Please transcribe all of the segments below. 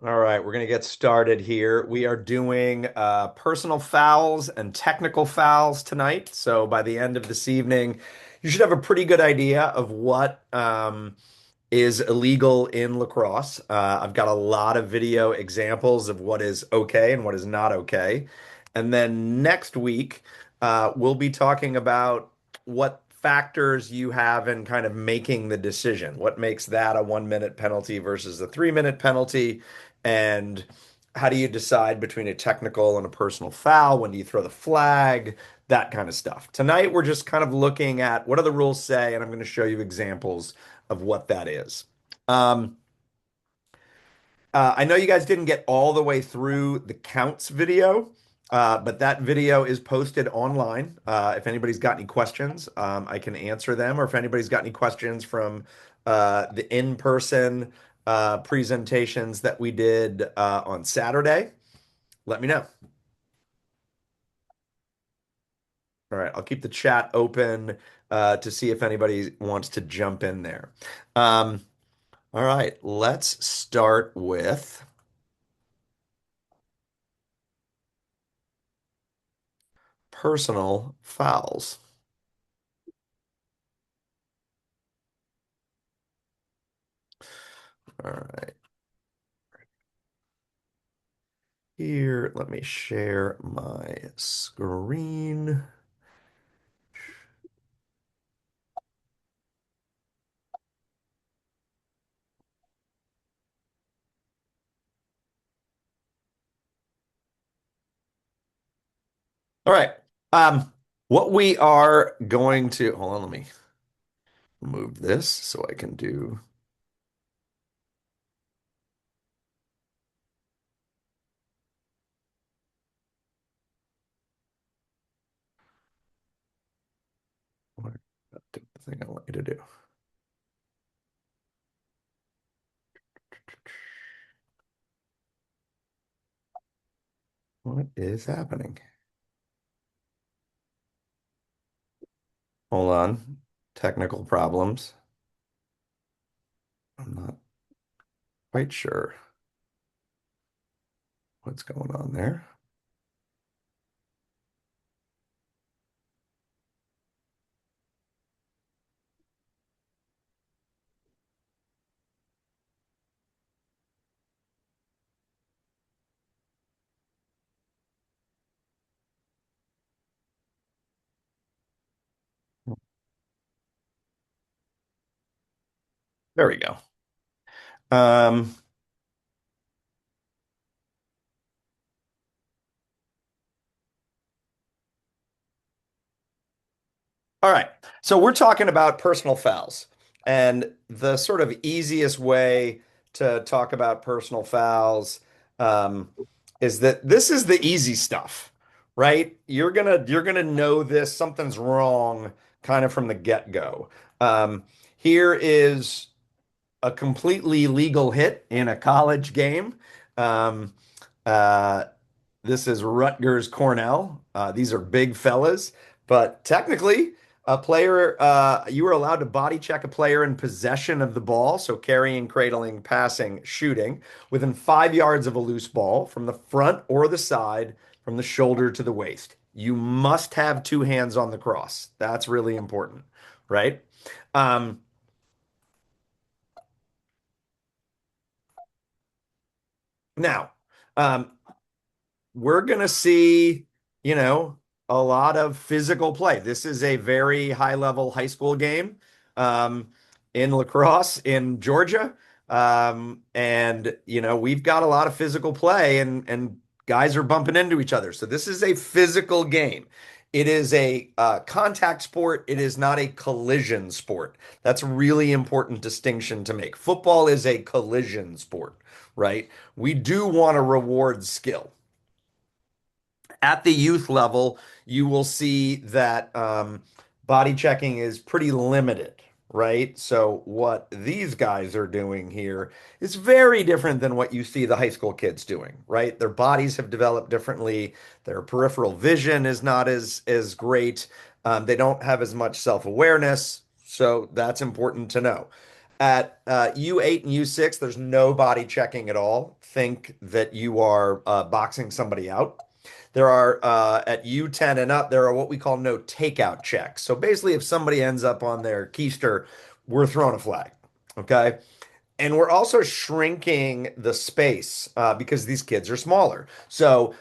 All right, we're going to get started here. We are doing personal fouls and technical fouls tonight. So by the end of this evening, you should have a pretty good idea of what is illegal in lacrosse. I've got a lot of video examples of what is okay and what is not okay. And then next week, we'll be talking about what factors you have in kind of making the decision. What makes that a 1 minute penalty versus a 3 minute penalty? And how do you decide between a technical and a personal foul? When do you throw the flag? That kind of stuff. Tonight, we're just kind of looking at what do the rules say, and I'm going to show you examples of what that is. Um, I know you guys didn't get all the way through the counts video, but that video is posted online. If anybody's got any questions, I can answer them, or if anybody's got any questions from the in-person presentations that we did on Saturday, let me know. All right, I'll keep the chat open to see if anybody wants to jump in there. Um, all right, let's start with personal fouls. All right, here, let me share my screen. All right, what we are going to, hold on, let me move this so I can do, what the thing I want you to do. What is happening? Hold on, technical problems. I'm not quite sure what's going on there. There we go. Um, all right. So we're talking about personal fouls. And the sort of easiest way to talk about personal fouls um, is that this is the easy stuff, right? You're gonna know this, something's wrong kind of from the get-go. Here is a completely legal hit in a college game. Um, uh, this is Rutgers Cornell. These are big fellas, but technically, a player, you were allowed to body check a player in possession of the ball, so carrying, cradling, passing, shooting, within 5 yards of a loose ball from the front or the side, from the shoulder to the waist. You must have two hands on the cross. That's really important, right? Um, now, um, we're going to see, you know, a lot of physical play. This is a very high level high school game in Lacrosse in Georgia. We've got a lot of physical play and guys are bumping into each other. So this is a physical game. It is a contact sport. It is not a collision sport. That's a really important distinction to make. Football is a collision sport, right? We do want to reward skill at the youth level, you will see that body checking is pretty limited, right? So what these guys are doing here is very different than what you see the high school kids doing, right? Their bodies have developed differently. Their peripheral vision is not as great. They don't have as much self-awareness, so that's important to know. At U8 and U6, there's no body checking at all. Think that you are boxing somebody out. There are at U10 and up, there are what we call no takeout checks. So basically, if somebody ends up on their keister, we're throwing a flag. Okay. And we're also shrinking the space because these kids are smaller. So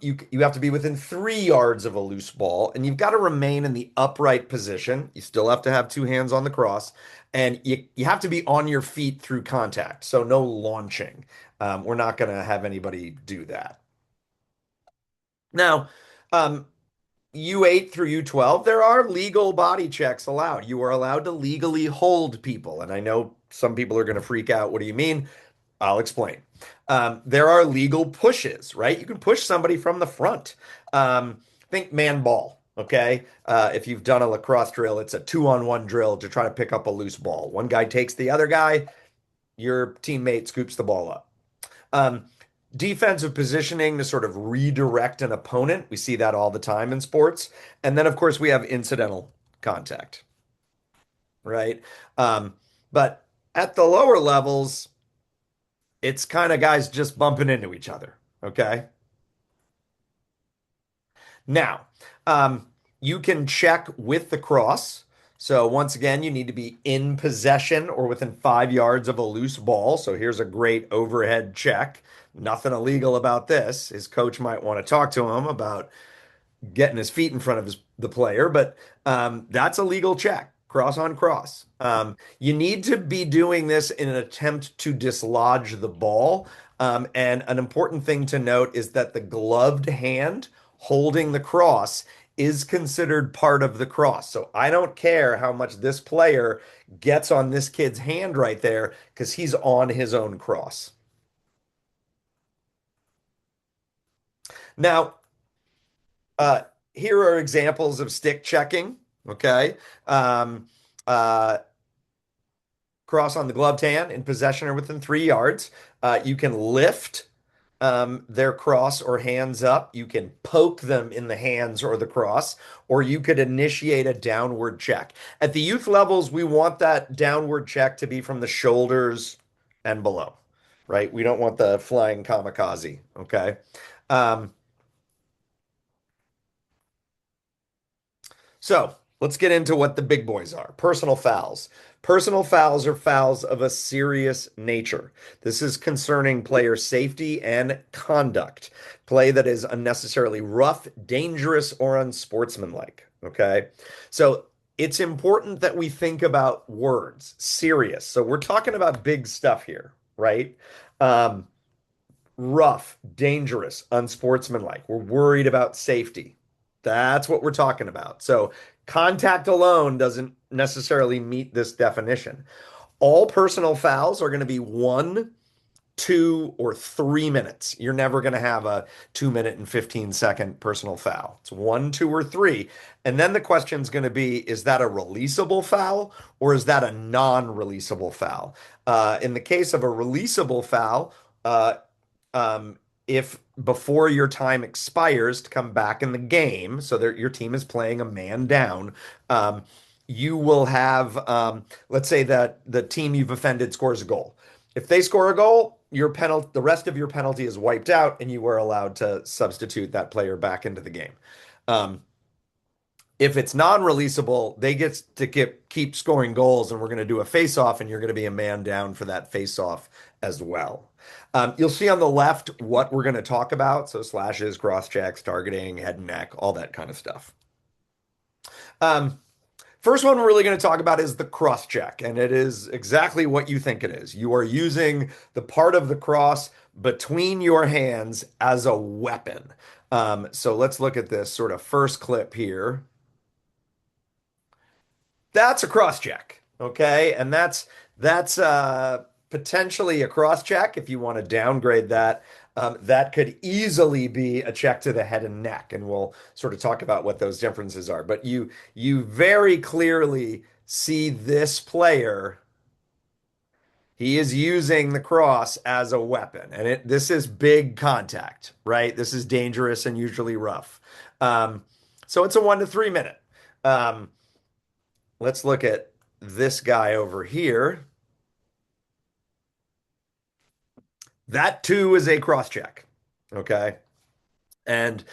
you have to be within 3 yards of a loose ball, and you've got to remain in the upright position. You still have to have two hands on the cross, and you have to be on your feet through contact. So no launching. We're not going to have anybody do that. Now, um, U8 through U12, there are legal body checks allowed. You are allowed to legally hold people. And I know some people are going to freak out. What do you mean? I'll explain. There are legal pushes, right? You can push somebody from the front. Think man ball, okay? If you've done a lacrosse drill, it's a 2-on-1 drill to try to pick up a loose ball. One guy takes the other guy, your teammate scoops the ball up. Um, Defensive positioning to sort of redirect an opponent. We see that all the time in sports. And then, of course, we have incidental contact, right? Um, but at the lower levels, it's kind of guys just bumping into each other, okay? Now, you can check with the cross. So once again, you need to be in possession or within 5 yards of a loose ball. So here's a great overhead check. Nothing illegal about this. His coach might want to talk to him about getting his feet in front of the player, but that's a legal check, cross on cross. You need to be doing this in an attempt to dislodge the ball. And an important thing to note is that the gloved hand holding the cross is considered part of the cross. So I don't care how much this player gets on this kid's hand right there because he's on his own cross. Now, uh, here are examples of stick checking. Okay. Um, uh, Cross on the gloved hand in possession or within 3 yards. You can lift their cross or hands up. You can poke them in the hands or the cross, or you could initiate a downward check. At the youth levels, we want that downward check to be from the shoulders and below, right? We don't want the flying kamikaze. Okay. Um, So let's get into what the big boys are. Personal fouls. Personal fouls are fouls of a serious nature. This is concerning player safety and conduct. Play that is unnecessarily rough, dangerous, or unsportsmanlike. Okay. So it's important that we think about words, serious. So we're talking about big stuff here, right? Um, Rough, dangerous, unsportsmanlike. We're worried about safety. That's what we're talking about. So contact alone doesn't necessarily meet this definition. All personal fouls are going to be 1, 2, or 3 minutes. You're never going to have a 2 minute and 15-second personal foul. It's 1, 2, or 3. And then the question is going to be, is that a releasable foul or is that a non-releasable foul? In the case of a releasable foul, um, if before your time expires to come back in the game, so that your team is playing a man down, um, you will have, let's say that the team you've offended scores a goal. If they score a goal, your penalty, the rest of your penalty is wiped out, and you are allowed to substitute that player back into the game. Um, if it's non-releasable, they get to keep scoring goals, and we're going to do a face-off, and you're going to be a man down for that face-off as well. You'll see on the left what we're going to talk about. So slashes, cross checks, targeting, head and neck, all that kind of stuff. Um, First one we're really going to talk about is the cross check, and it is exactly what you think it is. You are using the part of the cross between your hands as a weapon. So let's look at this sort of first clip here. That's a cross check, okay? And that's potentially a cross check if you want to downgrade that. That could easily be a check to the head and neck, and we'll sort of talk about what those differences are. But you very clearly see this player. He is using the cross as a weapon, and this is big contact, right? This is dangerous and usually rough. Um, so it's a 1 to 3 minute. Let's look at this guy over here. That too is a cross check. Okay. And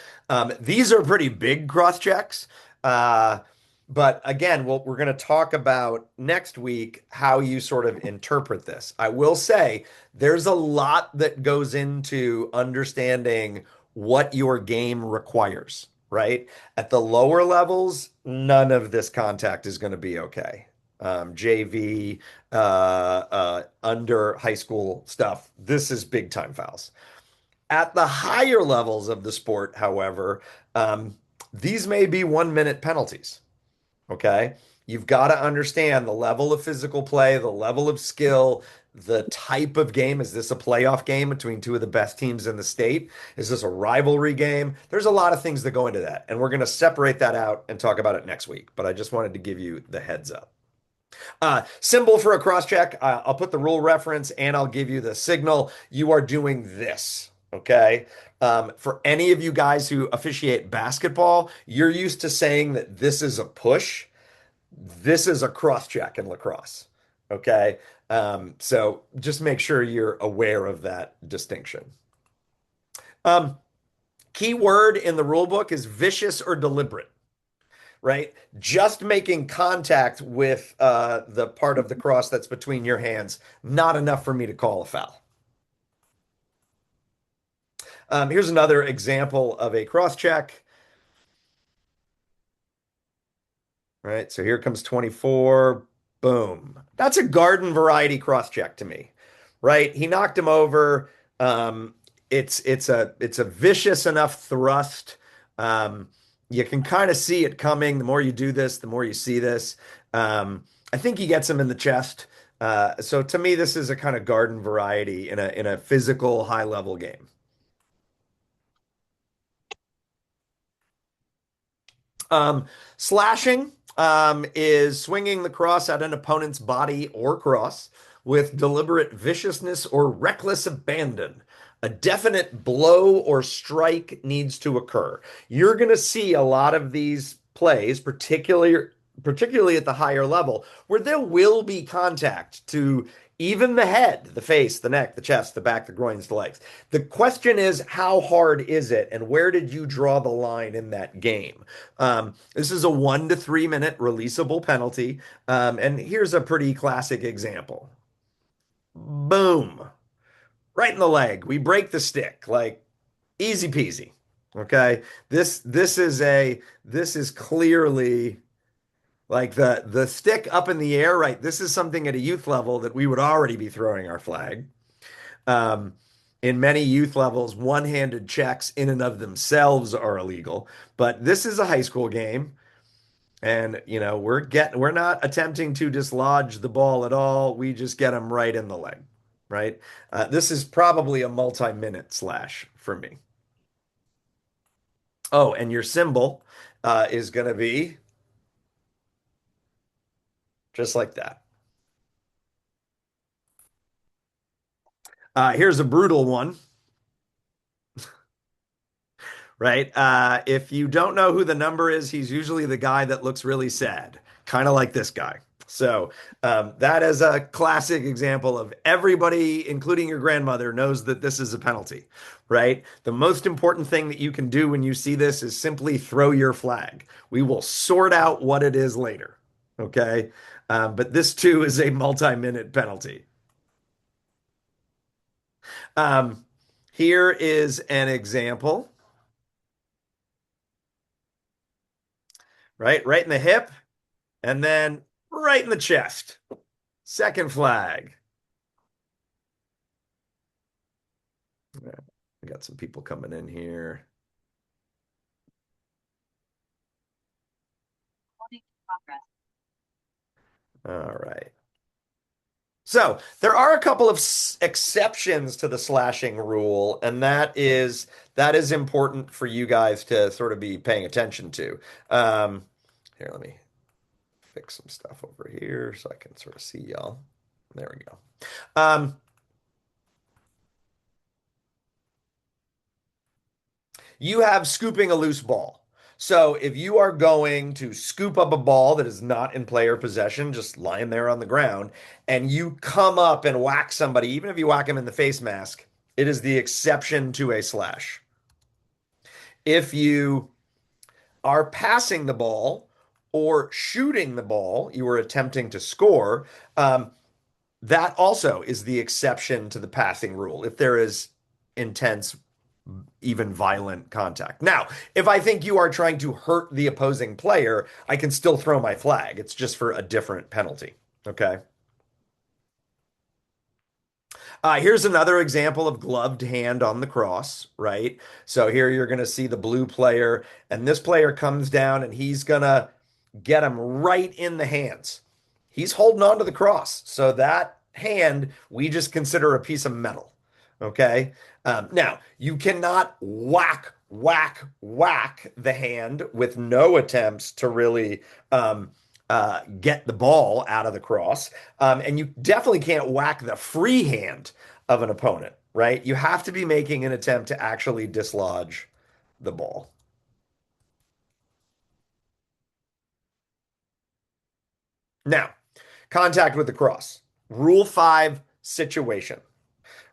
these are pretty big cross checks. Uh, but again, we're going to talk about next week how you sort of interpret this. I will say there's a lot that goes into understanding what your game requires, right? At the lower levels, none of this contact is going to be okay. JV, under high school stuff, this is big time fouls. At the higher levels of the sport, however, these may be 1 minute penalties. Okay. You've got to understand the level of physical play, the level of skill, the type of game. Is this a playoff game between two of the best teams in the state? Is this a rivalry game? There's a lot of things that go into that. And we're going to separate that out and talk about it next week. But I just wanted to give you the heads up. Symbol for a cross check. I'll put the rule reference and I'll give you the signal. You are doing this. Okay. For any of you guys who officiate basketball, you're used to saying that this is a push. This is a cross check in lacrosse. Okay. So just make sure you're aware of that distinction. Um, Key word in the rule book is vicious or deliberate, right? Just making contact with the part of the cross that's between your hands, not enough for me to call a foul. Here's another example of a cross check, right? So here comes 24. Boom. That's a garden variety cross check to me, right? He knocked him over. Um, it's a vicious enough thrust. Um, you can kind of see it coming. The more you do this, the more you see this. I think he gets him in the chest. So to me, this is a kind of garden variety in a physical high level game. Slashing is swinging the cross at an opponent's body or cross with deliberate viciousness or reckless abandon. A definite blow or strike needs to occur. You're going to see a lot of these plays, particularly at the higher level, where there will be contact to even the head, the face, the neck, the chest, the back, the groins, the legs. The question is, how hard is it, and where did you draw the line in that game? This is a 1 to 3 minute releasable penalty. And here's a pretty classic example. Boom, right in the leg. We break the stick, like easy peasy. Okay. This is clearly like the stick up in the air, right? This is something at a youth level that we would already be throwing our flag. Um, in many youth levels, one-handed checks in and of themselves are illegal, but this is a high school game, and we're not attempting to dislodge the ball at all. We just get them right in the leg, right? This is probably a multi-minute slash for me. Oh, and your symbol is going to be just like that. Here's a brutal one. Right? If you don't know who the number is, he's usually the guy that looks really sad, kind of like this guy. So that is a classic example of everybody, including your grandmother, knows that this is a penalty, right? The most important thing that you can do when you see this is simply throw your flag. We will sort out what it is later, okay? But this too is a multi-minute penalty. Um, Here is an example. Right in the hip, and then right in the chest. Second flag. Yeah, we got some people coming in here. All right. So there are a couple of exceptions to the slashing rule, and that is important for you guys to sort of be paying attention to. Here, let me fix some stuff over here so I can sort of see y'all. There we go. Um, You have scooping a loose ball. So if you are going to scoop up a ball that is not in player possession, just lying there on the ground, and you come up and whack somebody, even if you whack him in the face mask, It is the exception to a slash. If you are passing the ball or shooting the ball, you are attempting to score, that also is the exception to the passing rule if there is intense, even violent contact. Now, if I think you are trying to hurt the opposing player, I can still throw my flag. It's just for a different penalty. Okay. Here's another example of gloved hand on the cross, right? So here you're going to see the blue player, and this player comes down and he's going to get him right in the hands. He's holding on to the cross. So that hand we just consider a piece of metal. Okay. Now, you cannot whack, whack, whack the hand with no attempts to really get the ball out of the cross. And you definitely can't whack the free hand of an opponent, right? You have to be making an attempt to actually dislodge the ball. Now, contact with the cross. Rule 5 situation,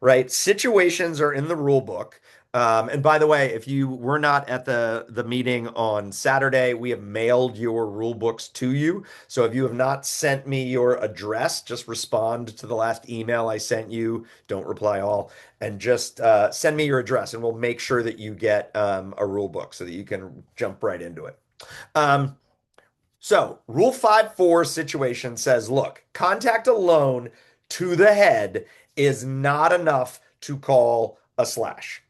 right? Situations are in the rule book. And by the way, if you were not at the meeting on Saturday, we have mailed your rule books to you. So if you have not sent me your address, just respond to the last email I sent you. Don't reply all, and just send me your address, and we'll make sure that you get a rule book so that you can jump right into it. Um, so, Rule 5-4 situation says, look, contact alone to the head is not enough to call a slash,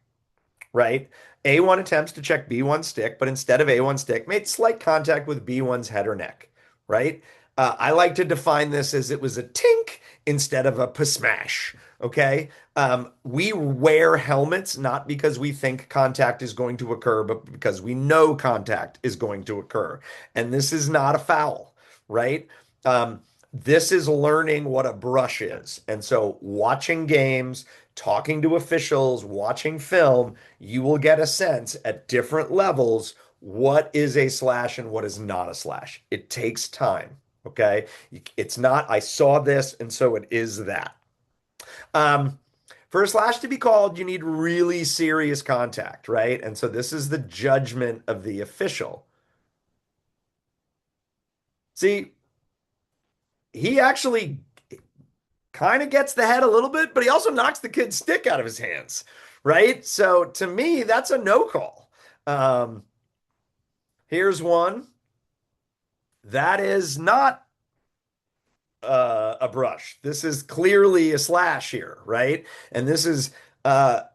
right? A1 attempts to check B1 stick, but instead of A1 stick, made slight contact with B1's head or neck, right? I like to define this as it was a tink instead of a smash. Okay. We wear helmets not because we think contact is going to occur, but because we know contact is going to occur. And this is not a foul, right? This is learning what a brush is. And so watching games, talking to officials, watching film, you will get a sense at different levels what is a slash and what is not a slash. It takes time. Okay. It's not, I saw this, and so it is that. Um, for a slash to be called, you need really serious contact, right? And so this is the judgment of the official. See, he actually kind of gets the head a little bit, but he also knocks the kid's stick out of his hands, right? So to me, that's a no call. Um, Here's one that is not a brush. This is clearly a slash here, right? And this is a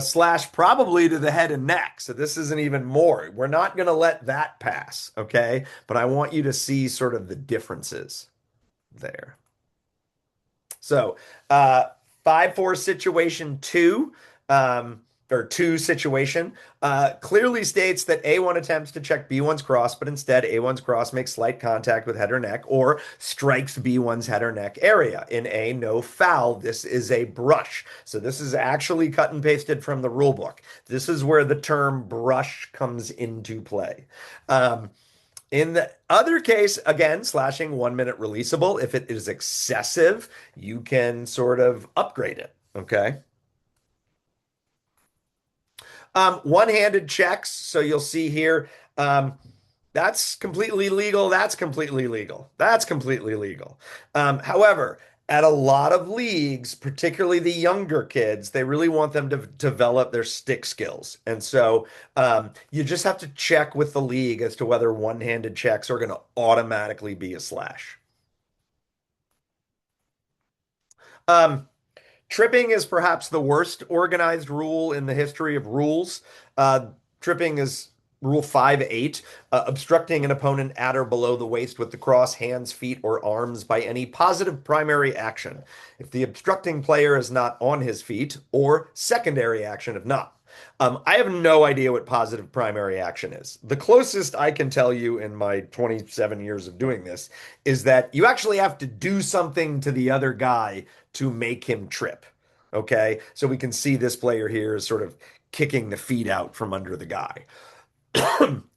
slash probably to the head and neck. So this isn't even more. We're not going to let that pass, okay? But I want you to see sort of the differences there. So, 5-4 situation two, or two situation, clearly states that A1 attempts to check B1's cross, but instead A1's cross makes slight contact with head or neck or strikes B1's head or neck area. In A, no foul. This is a brush. So this is actually cut and pasted from the rule book. This is where the term brush comes into play. In the other case, again, slashing 1 minute releasable. If it is excessive, you can sort of upgrade it. Okay. One-handed checks. So you'll see here, that's completely legal. That's completely legal. That's completely legal. However, at a lot of leagues, particularly the younger kids, they really want them to develop their stick skills. And so you just have to check with the league as to whether one-handed checks are going to automatically be a slash. Um, Tripping is perhaps the worst organized rule in the history of rules. Tripping is Rule 5-8, obstructing an opponent at or below the waist with the cross, hands, feet, or arms by any positive primary action. If the obstructing player is not on his feet, or secondary action if not. I have no idea what positive primary action is. The closest I can tell you in my 27 years of doing this is that you actually have to do something to the other guy to make him trip. Okay. So we can see this player here is sort of kicking the feet out from under the guy.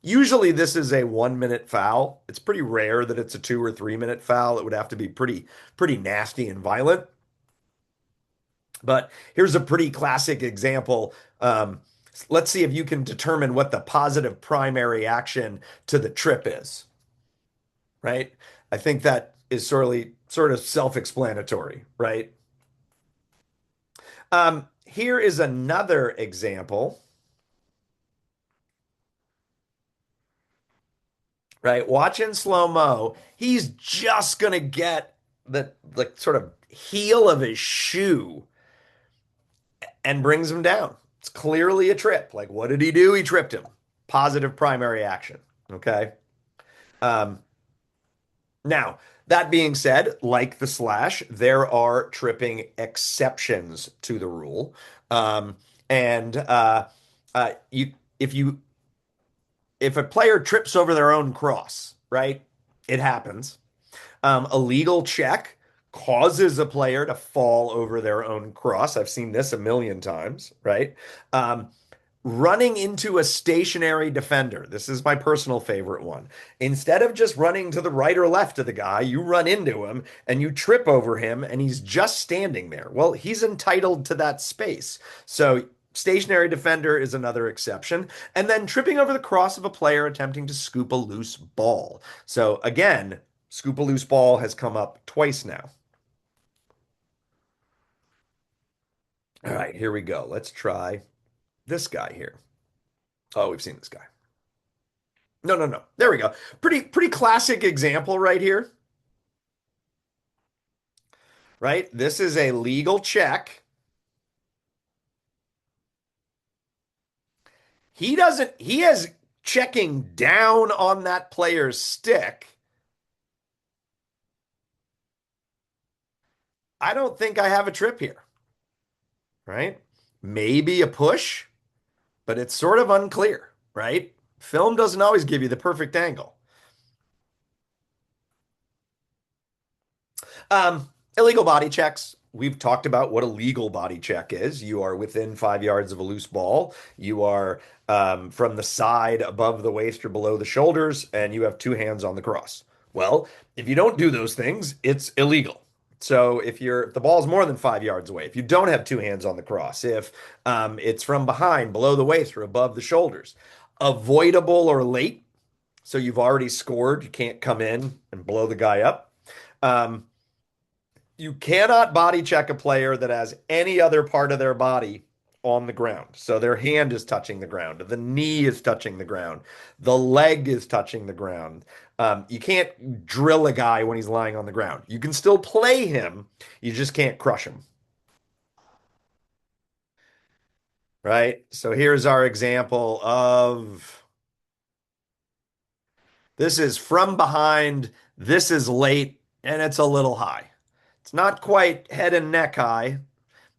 Usually this is a 1 minute foul. It's pretty rare that it's a 2 or 3 minute foul. It would have to be pretty nasty and violent. But here's a pretty classic example. Let's see if you can determine what the positive primary action to the trip is, right? I think that is sort of self-explanatory, right? Here is another example, right? Watch in slow-mo. He's just gonna get the sort of heel of his shoe and brings him down. It's clearly a trip. Like, what did he do? He tripped him. Positive primary action. Okay. Um, Now, that being said, like the slash, there are tripping exceptions to the rule. And you, if a player trips over their own cross, right? It happens. A legal check causes a player to fall over their own cross. I've seen this a million times, right? Um, Running into a stationary defender. This is my personal favorite one. Instead of just running to the right or left of the guy, you run into him and you trip over him and he's just standing there. Well, he's entitled to that space. So stationary defender is another exception. And then tripping over the cross of a player attempting to scoop a loose ball. So again, scoop a loose ball has come up twice now. All right, here we go. Let's try this guy here. Oh, we've seen this guy. No, no, no. There we go. Pretty classic example right here, right? This is a legal check. He is checking down on that player's stick. I don't think I have a trip here, right? Maybe a push, but it's sort of unclear, right? Film doesn't always give you the perfect angle. Illegal body checks. We've talked about what a legal body check is. You are within 5 yards of a loose ball. You are from the side above the waist or below the shoulders, and you have two hands on the cross. Well, if you don't do those things, it's illegal. So if the ball is more than 5 yards away, if you don't have two hands on the cross, if it's from behind, below the waist, or above the shoulders, avoidable or late, so you've already scored, you can't come in and blow the guy up. Um, you cannot body check a player that has any other part of their body on the ground. So their hand is touching the ground, the knee is touching the ground, the leg is touching the ground. You can't drill a guy when he's lying on the ground. You can still play him, you just can't crush him, right? So here's our example of this is from behind, this is late, and it's a little high. It's not quite head and neck high,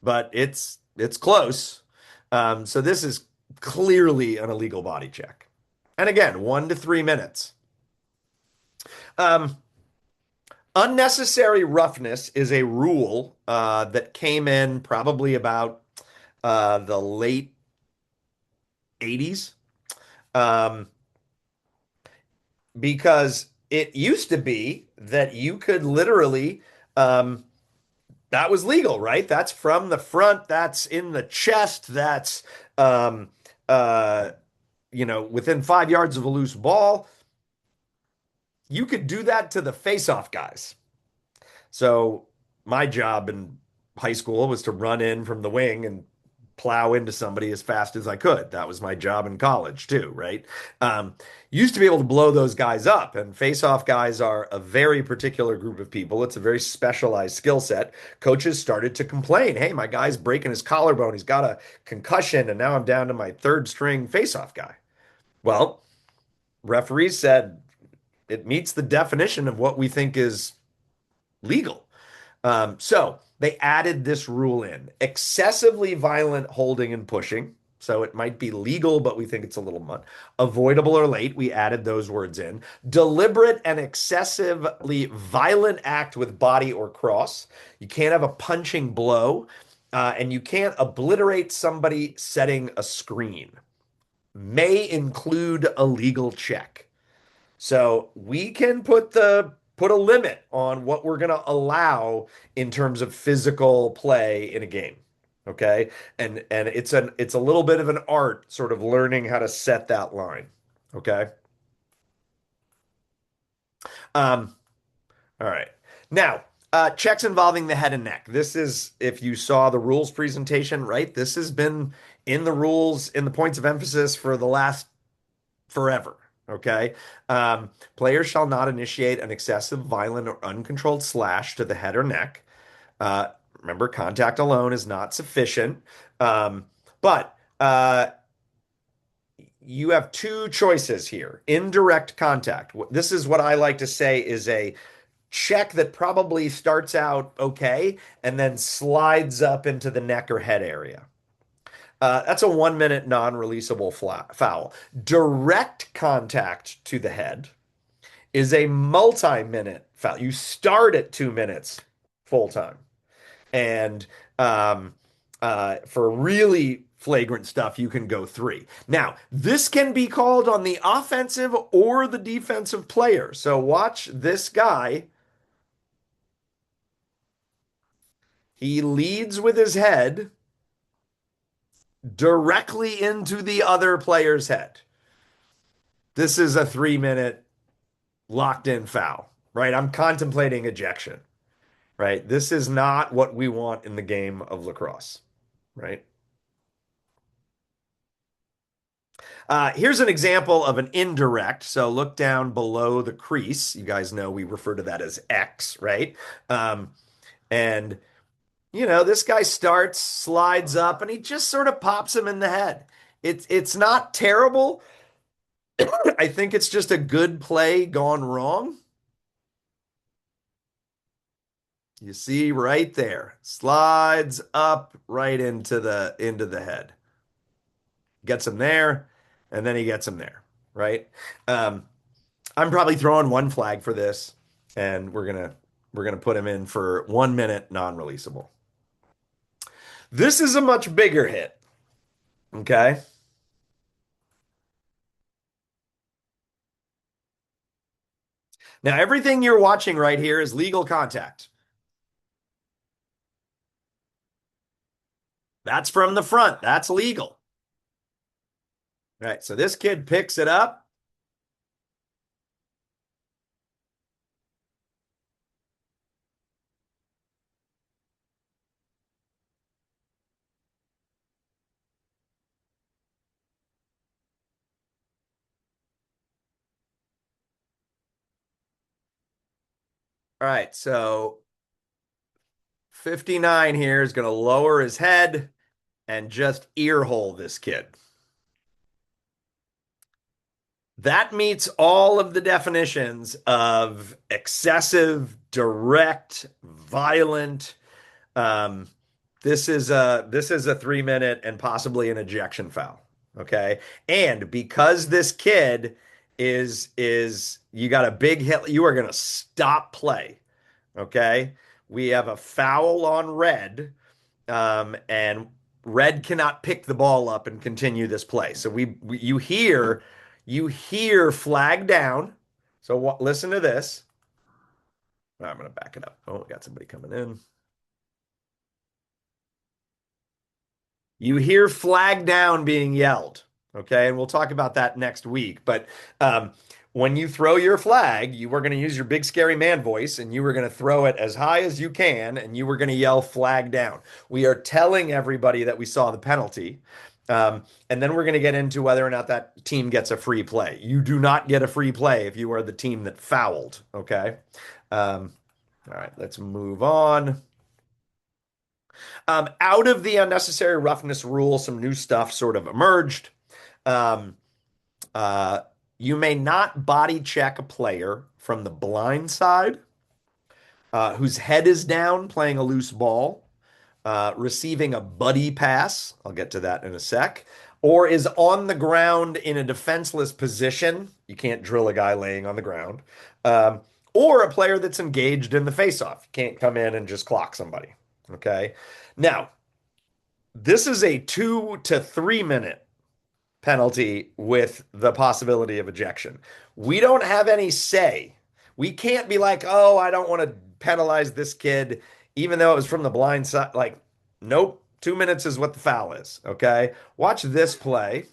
but it's close. So this is clearly an illegal body check. And again, 1 to 3 minutes. Um, Unnecessary roughness is a rule that came in probably about the late 80s, um, because it used to be that you could literally that was legal, right? That's from the front, that's in the chest, that's um uh within 5 yards of a loose ball. You could do that to the face-off guys. So my job in high school was to run in from the wing and plow into somebody as fast as I could. That was my job in college too, right? Used to be able to blow those guys up, and face-off guys are a very particular group of people. It's a very specialized skill set. Coaches started to complain, "Hey, my guy's breaking his collarbone. He's got a concussion, and now I'm down to my third string face-off guy." Well, referees said it meets the definition of what we think is legal. So they added this rule in excessively violent holding and pushing. So it might be legal, but we think it's a little much. Avoidable or late, we added those words in. Deliberate and excessively violent act with body or cross. You can't have a punching blow, and you can't obliterate somebody setting a screen. May include a legal check. So we can put a limit on what we're going to allow in terms of physical play in a game. Okay. And it's a little bit of an art sort of learning how to set that line. Okay. Um, all right. Now, checks involving the head and neck. This is, if you saw the rules presentation, right? This has been in the rules, in the points of emphasis for the last forever. Okay. Players shall not initiate an excessive, violent, or uncontrolled slash to the head or neck. Uh, Remember, contact alone is not sufficient. But you have two choices here. Indirect contact. This is what I like to say is a check that probably starts out okay and then slides up into the neck or head area. That's a 1 minute non-releasable foul. Direct contact to the head is a multi-minute foul. You start at 2 minutes full time. And um, for really flagrant stuff, you can go three. Now, this can be called on the offensive or the defensive player. So watch this guy. He leads with his head directly into the other player's head. This is a 3 minute locked in foul, right? I'm contemplating ejection, right? This is not what we want in the game of lacrosse, right? Here's an example of an indirect. So look down below the crease. You guys know we refer to that as X, right? Um, and, this guy starts, slides up, and he just sort of pops him in the head. It's not terrible. I think it's just a good play gone wrong. You see right there, slides up right into the head. Gets him there, and then he gets him there, right? Um, I'm probably throwing one flag for this, and we're gonna put him in for 1 minute non-releasable. This is a much bigger hit. Okay. Now everything you're watching right here is legal contact. That's from the front. That's legal. Right. So this kid picks it up. All right. So 59 here is going to lower his head and just earhole this kid. That meets all of the definitions of excessive, direct, violent. Um, this is a 3 minute and possibly an ejection foul. Okay. And because this kid is you got a big hit, you are gonna stop play. Okay. We have a foul on red, and red cannot pick the ball up and continue this play. So you hear flag down. So listen to this. I'm gonna back it up. Oh, we got somebody coming in. You hear flag down being yelled. Okay. And we'll talk about that next week. But when you throw your flag, you were going to use your big scary man voice and you were going to throw it as high as you can and you were going to yell flag down. We are telling everybody that we saw the penalty. And then we're going to get into whether or not that team gets a free play. You do not get a free play if you are the team that fouled. Okay. All right. Let's move on. Out of the unnecessary roughness rule, some new stuff sort of emerged. Um, uh, you may not body check a player from the blind side, whose head is down playing a loose ball, receiving a buddy pass. I'll get to that in a sec. Or is on the ground in a defenseless position. You can't drill a guy laying on the ground. Um, or a player that's engaged in the faceoff. You can't come in and just clock somebody. Okay. Now, this is a 2 to 3 minute penalty with the possibility of ejection. We don't have any say. We can't be like, oh, I don't want to penalize this kid, even though it was from the blind side. Like, nope, 2 minutes is what the foul is. Okay. Watch this play.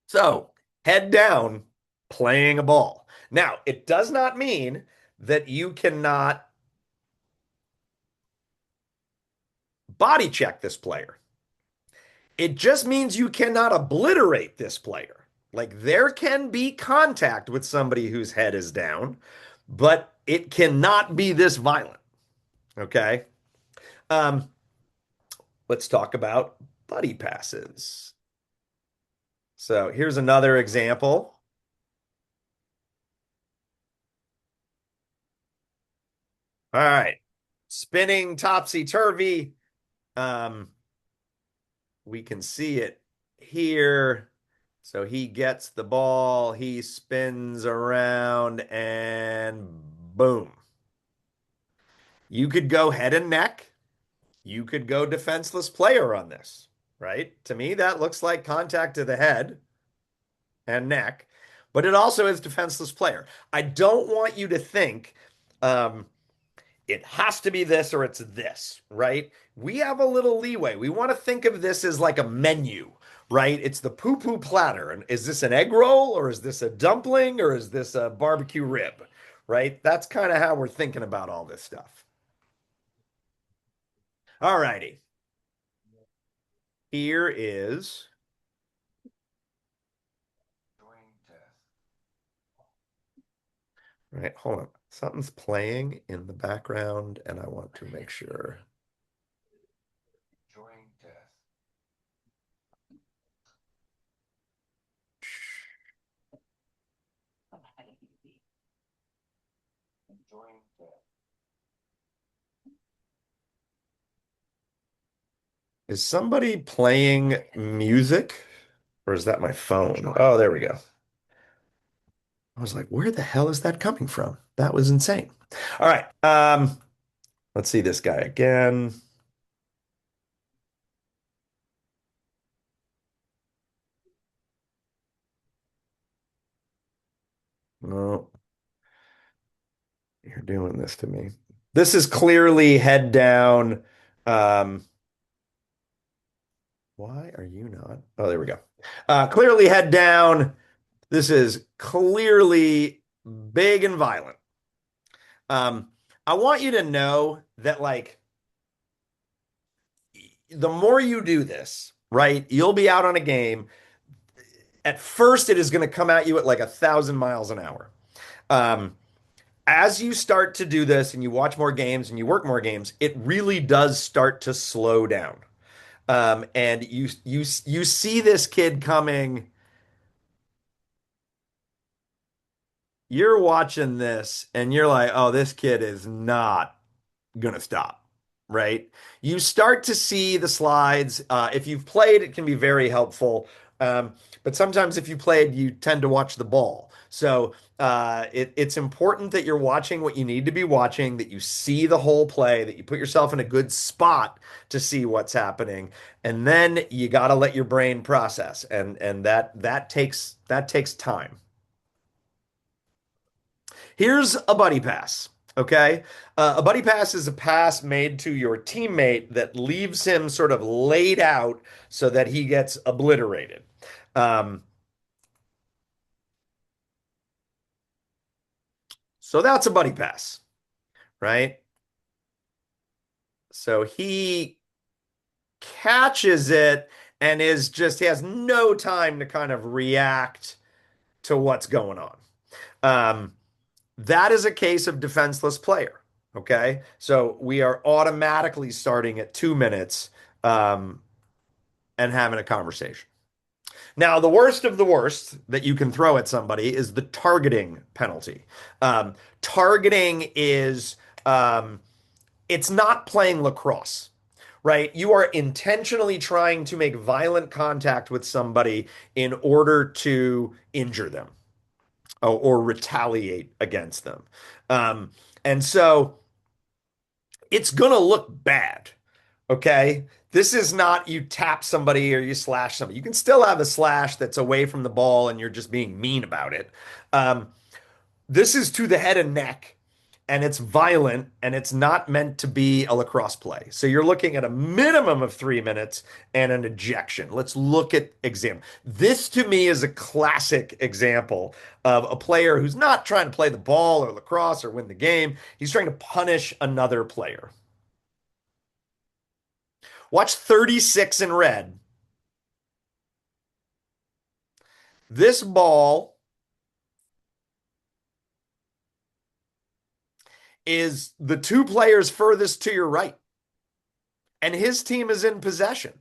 So, head down, playing a ball. Now, it does not mean that you cannot body check this player. It just means you cannot obliterate this player. Like there can be contact with somebody whose head is down, but it cannot be this violent. Okay. Um, let's talk about buddy passes. So here's another example. All right. Spinning topsy-turvy. Um, we can see it here. So he gets the ball, he spins around, and boom. You could go head and neck. You could go defenseless player on this, right? To me, that looks like contact to the head and neck, but it also is defenseless player. I don't want you to think um, it has to be this or it's this, right? We have a little leeway. We want to think of this as like a menu, right? It's the poo-poo platter. And is this an egg roll or is this a dumpling or is this a barbecue rib, right? That's kind of how we're thinking about all this stuff. All righty. Here is All right, hold on. Something's playing in the background, and I want to make sure. Is somebody playing music, or is that my phone? Oh, there we go. I was like, where the hell is that coming from? That was insane. All right. Let's see this guy again. No, you're doing this to me. This is clearly head down. Um, why are you not? Oh, there we go. Clearly head down. This is clearly big and violent. Um, I want you to know that, like, the more you do this, right, you'll be out on a game. At first, it is going to come at you at like 1,000 miles an hour. Um, as you start to do this and you watch more games and you work more games, it really does start to slow down. And you see this kid coming. You're watching this and you're like, oh, this kid is not gonna stop, right? You start to see the slides. If you've played, it can be very helpful. But sometimes if you played, you tend to watch the ball. So it's important that you're watching what you need to be watching, that you see the whole play, that you put yourself in a good spot to see what's happening, and then you got to let your brain process, and that takes time. Here's a buddy pass. Okay. A buddy pass is a pass made to your teammate that leaves him sort of laid out so that he gets obliterated. Um, so that's a buddy pass, right? So he catches it and he has no time to kind of react to what's going on. Um, that is a case of defenseless player. Okay. So we are automatically starting at 2 minutes. And having a conversation. Now, the worst of the worst that you can throw at somebody is the targeting penalty. Targeting is it's not playing lacrosse, right? You are intentionally trying to make violent contact with somebody in order to injure them or retaliate against them. Um, and so it's going to look bad, Okay. This is not you tap somebody or you slash somebody. You can still have a slash that's away from the ball and you're just being mean about it. Um, this is to the head and neck, and it's violent, and it's not meant to be a lacrosse play. So you're looking at a minimum of 3 minutes and an ejection. Let's look at example. This to me is a classic example of a player who's not trying to play the ball or lacrosse or win the game. He's trying to punish another player. Watch 36 in red. This ball is the two players furthest to your right, and his team is in possession.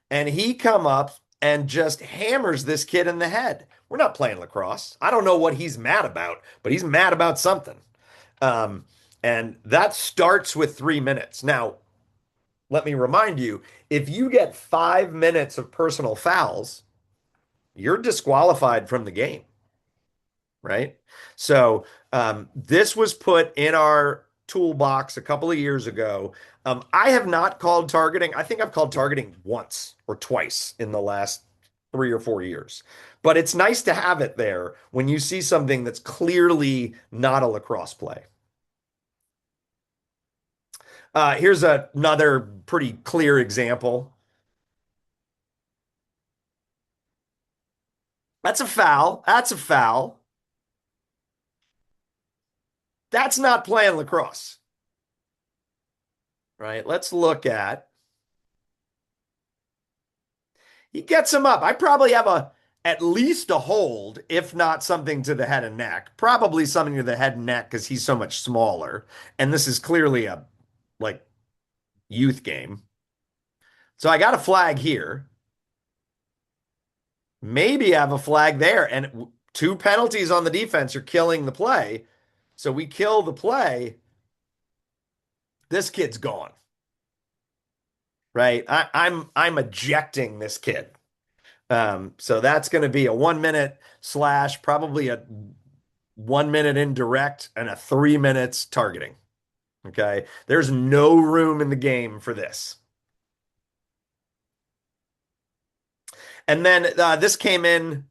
And he come up and just hammers this kid in the head. We're not playing lacrosse. I don't know what he's mad about, but he's mad about something. Um, and that starts with 3 minutes. Now, let me remind you, if you get 5 minutes of personal fouls, you're disqualified from the game, right? So this was put in our toolbox a couple of years ago. I have not called targeting. I think I've called targeting once or twice in the last 3 or 4 years. But it's nice to have it there when you see something that's clearly not a lacrosse play. Here's another pretty clear example. That's a foul. That's a foul. That's not playing lacrosse, right? Let's look at He gets him up. I probably have a at least a hold, if not something to the head and neck. Probably something to the head and neck because he's so much smaller. And this is clearly a like youth game. So I got a flag here. Maybe I have a flag there. And two penalties on the defense are killing the play. So we kill the play. This kid's gone. Right? I'm ejecting this kid. So that's going to be a 1 minute slash, probably a 1 minute indirect, and a 3 minutes targeting. Okay. There's no room in the game for this. And then this came in,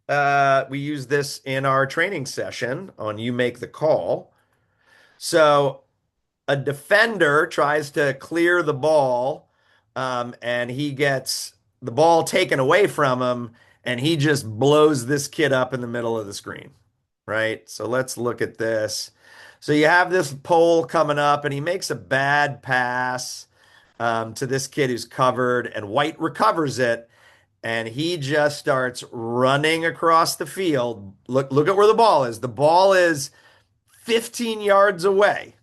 we used this in our training session on You Make the Call. So a defender tries to clear the ball, and he gets the ball taken away from him, and he just blows this kid up in the middle of the screen, right? So let's look at this. So you have this pole coming up, and he makes a bad pass to this kid who's covered, and White recovers it, and he just starts running across the field. Look at where the ball is. The ball is 15 yards away.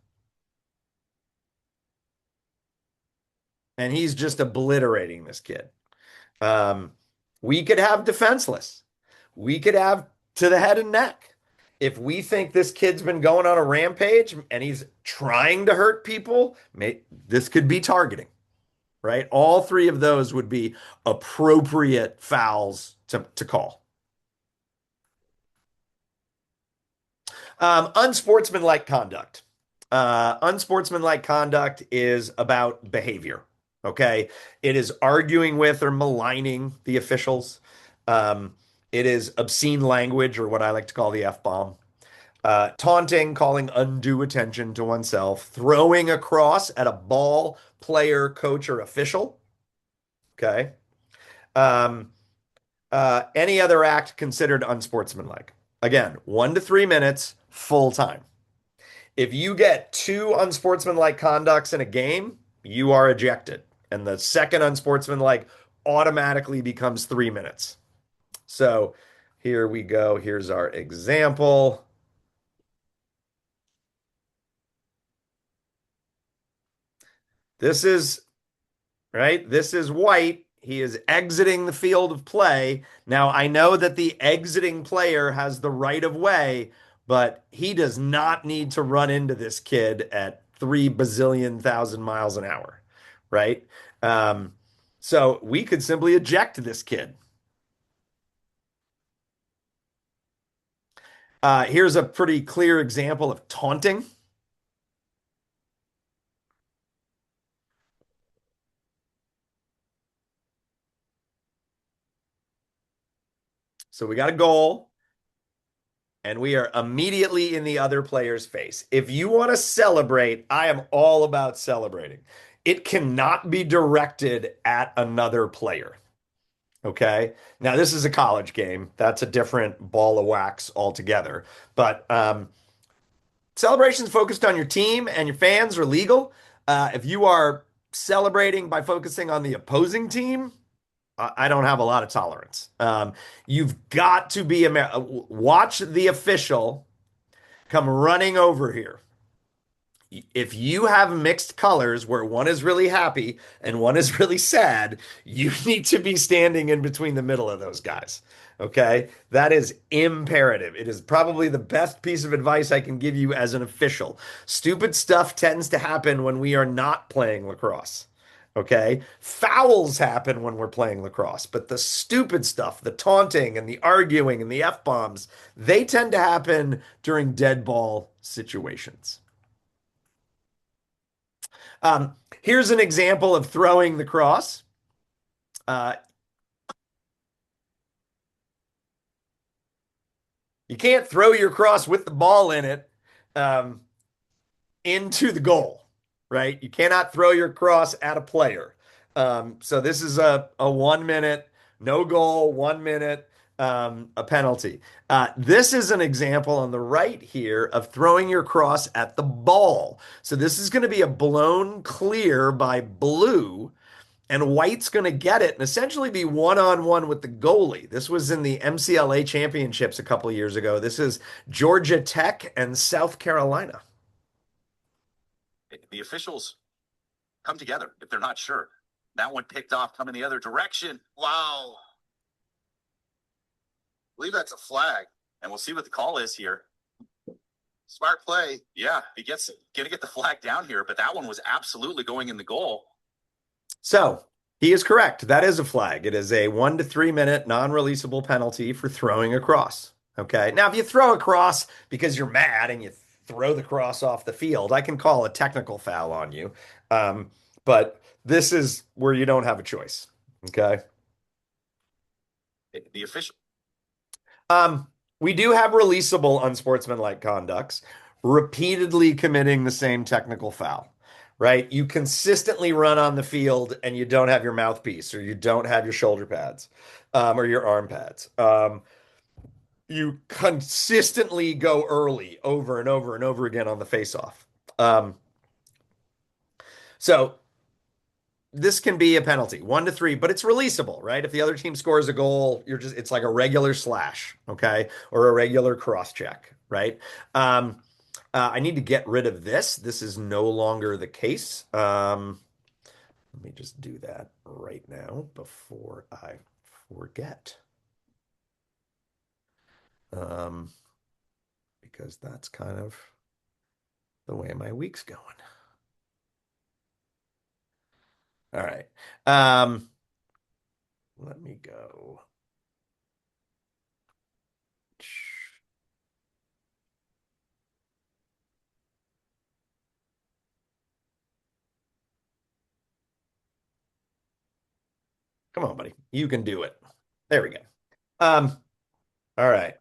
And he's just obliterating this kid. Um, we could have defenseless. We could have to the head and neck. If we think this kid's been going on a rampage and he's trying to hurt people, this could be targeting, right? All three of those would be appropriate fouls to call. Unsportsmanlike conduct. Unsportsmanlike conduct is about behavior. Okay. It is arguing with or maligning the officials. Um, it is obscene language, or what I like to call the F-bomb. Taunting, calling undue attention to oneself, throwing across at a ball, player, coach, or official. Okay. Um, any other act considered unsportsmanlike. Again, 1 to 3 minutes, full time. If you get two unsportsmanlike conducts in a game, you are ejected. And the second unsportsmanlike automatically becomes 3 minutes. So here we go. Here's our example. This is right? This is White. He is exiting the field of play. Now, I know that the exiting player has the right of way, but he does not need to run into this kid at 3 bazillion thousand miles an hour, right? Um, so we could simply eject this kid. Here's a pretty clear example of taunting. So we got a goal, and we are immediately in the other player's face. If you want to celebrate, I am all about celebrating. It cannot be directed at another player. Okay. Now, this is a college game. That's a different ball of wax altogether. But celebrations focused on your team and your fans are legal. If you are celebrating by focusing on the opposing team, I don't have a lot of tolerance. You've got to be watch the official come running over here. If you have mixed colors where one is really happy and one is really sad, you need to be standing in between the middle of those guys. Okay? That is imperative. It is probably the best piece of advice I can give you as an official. Stupid stuff tends to happen when we are not playing lacrosse. Okay? Fouls happen when we're playing lacrosse, but the stupid stuff, the taunting and the arguing and the F-bombs, they tend to happen during dead ball situations. Here's an example of throwing the cross. Uh, you can't throw your cross with the ball in it um, into the goal, right? You cannot throw your cross at a player. So this is a 1 minute, no goal, 1 minute, a penalty. This is an example on the right here of throwing your cross at the ball. So this is going to be a blown clear by blue, and white's going to get it and essentially be one-on-one with the goalie. This was in the MCLA championships a couple years ago. This is Georgia Tech and South Carolina. The officials come together if they're not sure. That one picked off coming the other direction. Wow. I believe that's a flag. And we'll see what the call is here. Smart play. Yeah, he gets gonna get the flag down here, but that one was absolutely going in the goal. So he is correct. That is a flag. It is a 1 to 3 minute non-releasable penalty for throwing a cross. Okay. Now, if you throw a cross because you're mad and you throw the cross off the field, I can call a technical foul on you. But this is where you don't have a choice. Okay. The official. We do have releasable unsportsmanlike conducts, repeatedly committing the same technical foul, right? You consistently run on the field and you don't have your mouthpiece or you don't have your shoulder pads or your arm pads. You consistently go early over and over and over again on the faceoff. So this can be a penalty, 1 to 3, but it's releasable, right? If the other team scores a goal, it's like a regular slash, okay? Or a regular cross check, right? I need to get rid of this. This is no longer the case. Let me just do that right now before I forget. Because that's kind of the way my week's going. All right. Let me go. Come on, buddy. You can do it. There we go. All right.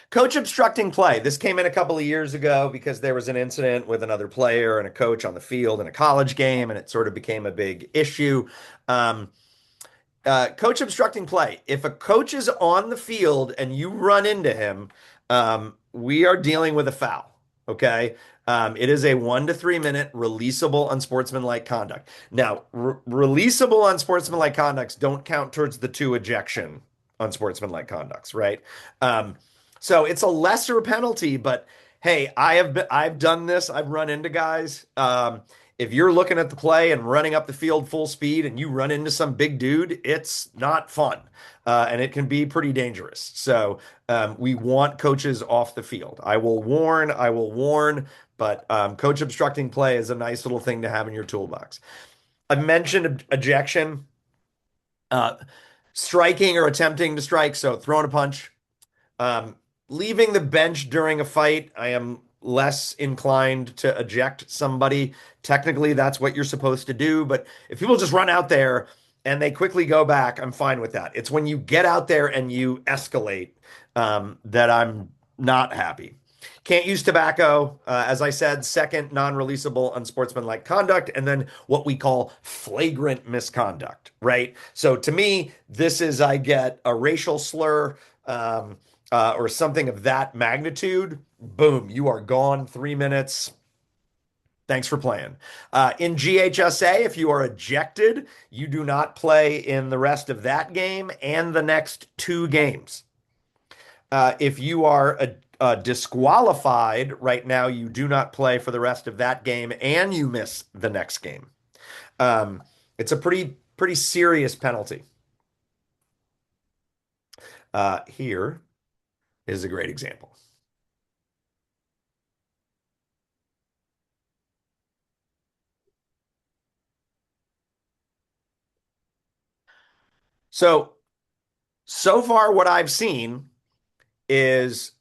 Coach obstructing play. This came in a couple of years ago because there was an incident with another player and a coach on the field in a college game, and it sort of became a big issue. Coach obstructing play. If a coach is on the field and you run into him, we are dealing with a foul. Okay. It is a 1 to 3 minute releasable unsportsmanlike conduct. Now, releasable unsportsmanlike conducts don't count towards the 2 ejection unsportsmanlike conducts, right? So it's a lesser penalty, but hey, I've done this. I've run into guys. If you're looking at the play and running up the field full speed and you run into some big dude, it's not fun. And it can be pretty dangerous. So we want coaches off the field. I will warn, but coach obstructing play is a nice little thing to have in your toolbox. I mentioned ejection, striking or attempting to strike. So throwing a punch, leaving the bench during a fight. I am less inclined to eject somebody. Technically, that's what you're supposed to do. But if people just run out there and they quickly go back, I'm fine with that. It's when you get out there and you escalate that I'm not happy. Can't use tobacco. As I said, second, non-releasable unsportsmanlike conduct, and then what we call flagrant misconduct, right? So to me, this is I get a racial slur or something of that magnitude. Boom, you are gone 3 minutes. Thanks for playing. In GHSA, if you are ejected, you do not play in the rest of that game and the next two games. If you are disqualified right now, you do not play for the rest of that game and you miss the next game. It's a pretty serious penalty. Here is a great example. So far, what I've seen is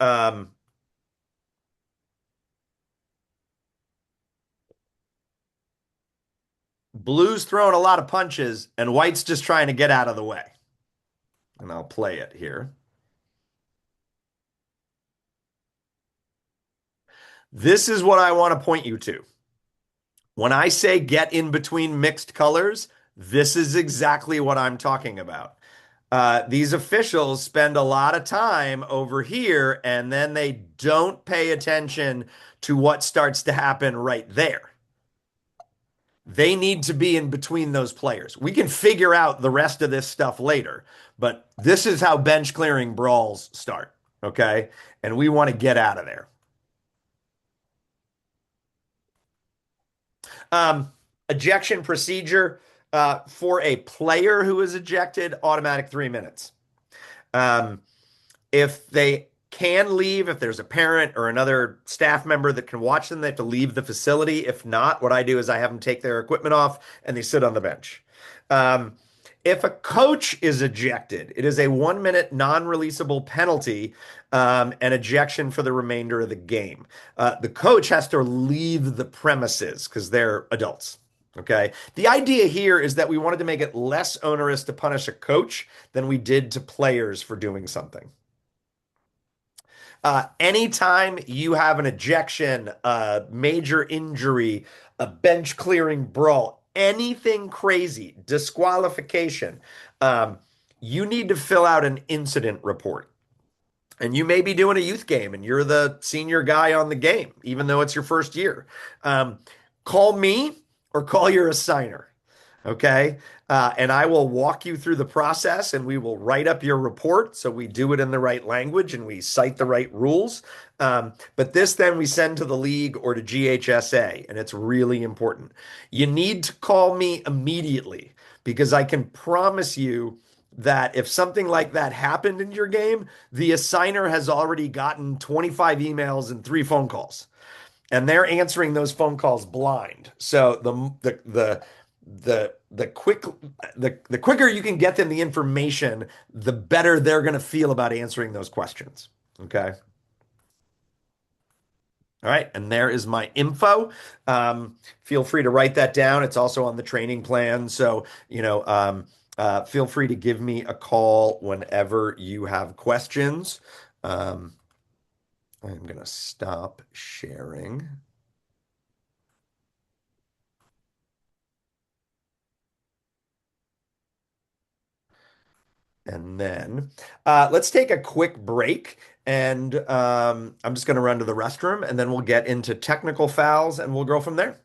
Blue's throwing a lot of punches and White's just trying to get out of the way. And I'll play it here. This is what I want to point you to. When I say get in between mixed colors, this is exactly what I'm talking about. These officials spend a lot of time over here and then they don't pay attention to what starts to happen right there. They need to be in between those players. We can figure out the rest of this stuff later, but this is how bench clearing brawls start, okay? And we want to get out of there. Ejection procedure for a player who is ejected, automatic 3 minutes. Um, if they can leave, if there's a parent or another staff member that can watch them, they have to leave the facility. If not, what I do is I have them take their equipment off and they sit on the bench. Um, if a coach is ejected, it is a 1 minute non-releasable penalty and ejection for the remainder of the game. The coach has to leave the premises because they're adults. Okay. The idea here is that we wanted to make it less onerous to punish a coach than we did to players for doing something. Anytime you have an ejection, a major injury, a bench clearing brawl, anything crazy, disqualification, um, you need to fill out an incident report. And you may be doing a youth game and you're the senior guy on the game, even though it's your first year. Um, Call me or call your assigner. Okay. And I will walk you through the process and we will write up your report. So we do it in the right language and we cite the right rules. But this then we send to the league or to GHSA, and it's really important. You need to call me immediately because I can promise you that if something like that happened in your game, the assigner has already gotten 25 emails and 3 phone calls and they're answering those phone calls blind. So the quicker you can get them the information, the better they're going to feel about answering those questions. Okay. All right. And there is my info. Feel free to write that down. It's also on the training plan. So, feel free to give me a call whenever you have questions. Um, I'm going to stop sharing. And then let's take a quick break. And I'm just going to run to the restroom and then we'll get into technical fouls and we'll go from there.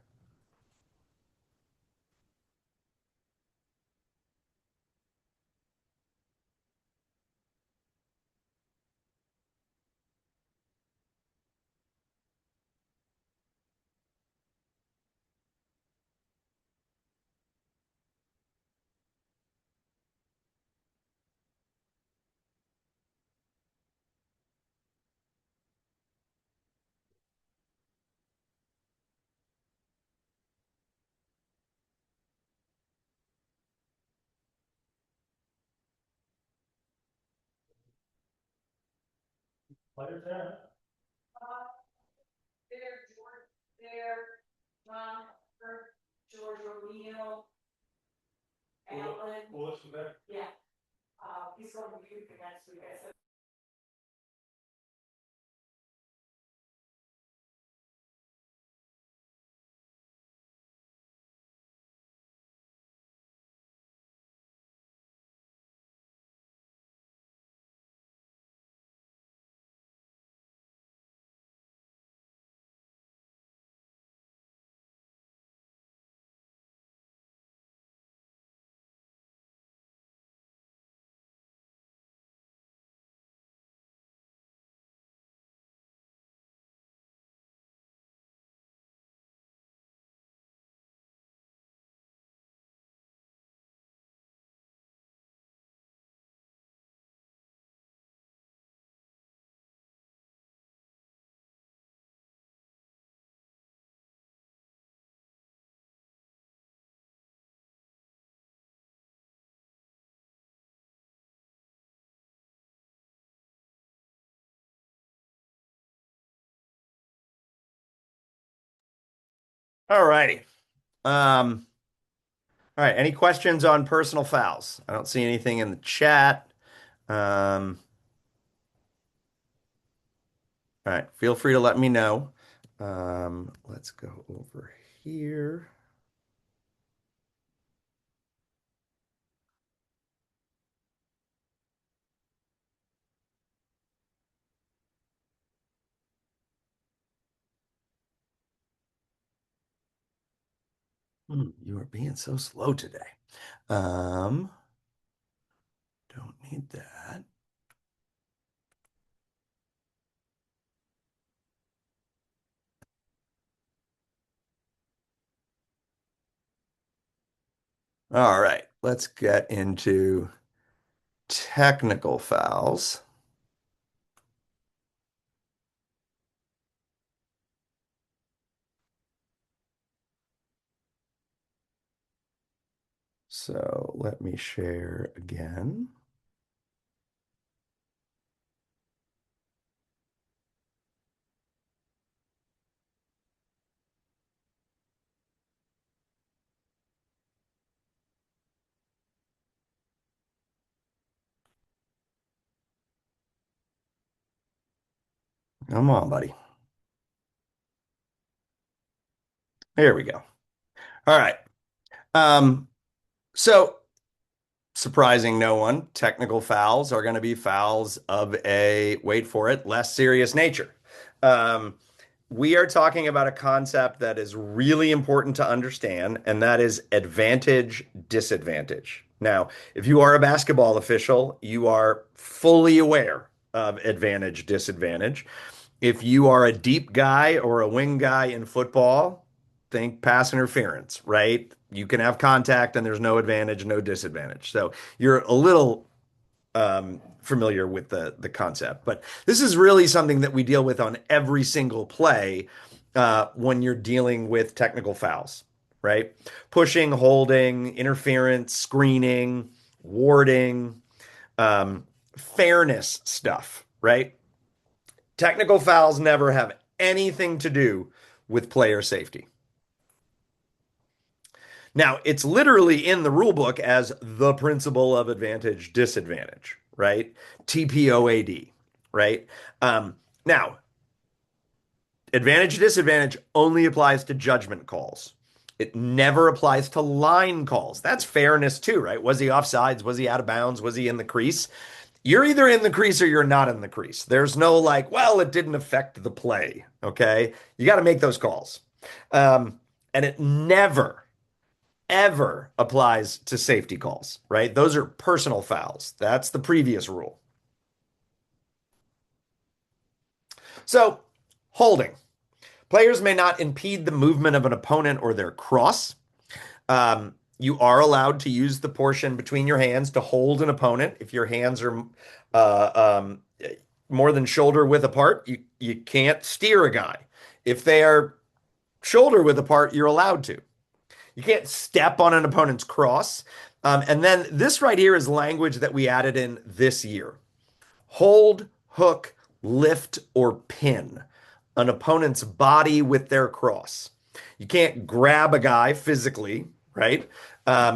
All righty. All right. Any questions on personal fouls? I don't see anything in the chat. Um, all right. Feel free to let me know. Let's go over here. You are being so slow today. Um, don't need that. All right. Let's get into technical fouls. So let me share again. Come on, buddy. There we go. All right. Um, so surprising no one, technical fouls are going to be fouls of a, wait for it, less serious nature. Um, we are talking about a concept that is really important to understand, and that is advantage, disadvantage. Now, if you are a basketball official, you are fully aware of advantage, disadvantage. If you are a deep guy or a wing guy in football, think pass interference, right? You can have contact and there's no advantage, no disadvantage. So you're a little familiar with the concept. But this is really something that we deal with on every single play when you're dealing with technical fouls, right? Pushing, holding, interference, screening, warding, fairness stuff, right? Technical fouls never have anything to do with player safety. Now, it's literally in the rule book as the principle of advantage disadvantage, right? TPOAD, right? Now, advantage disadvantage only applies to judgment calls. It never applies to line calls. That's fairness too, right? Was he offsides? Was he out of bounds? Was he in the crease? You're either in the crease or you're not in the crease. There's no like, well, it didn't affect the play. Okay. You got to make those calls. And it never, ever applies to safety calls, right? Those are personal fouls. That's the previous rule. So, holding. Players may not impede the movement of an opponent or their cross. You are allowed to use the portion between your hands to hold an opponent. If your hands are more than shoulder width apart, you can't steer a guy. If they are shoulder width apart, you're allowed to. You can't step on an opponent's cross. And then this right here is language that we added in this year. Hold, hook, lift, or pin an opponent's body with their cross. You can't grab a guy physically, right?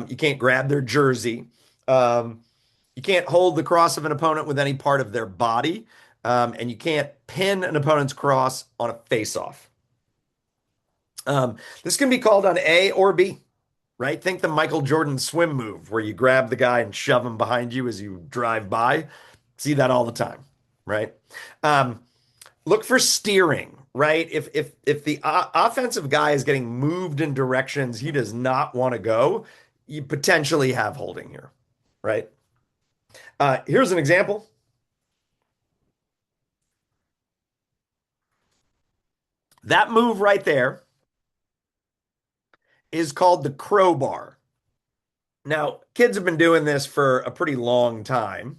You can't grab their jersey. Um, you can't hold the cross of an opponent with any part of their body. And you can't pin an opponent's cross on a face-off. This can be called on A or B, right? Think the Michael Jordan swim move where you grab the guy and shove him behind you as you drive by. See that all the time, right? Um, Look for steering, right? If the offensive guy is getting moved in directions he does not want to go, you potentially have holding here, right? Here's an example. That move right there is called the crowbar. Now, kids have been doing this for a pretty long time.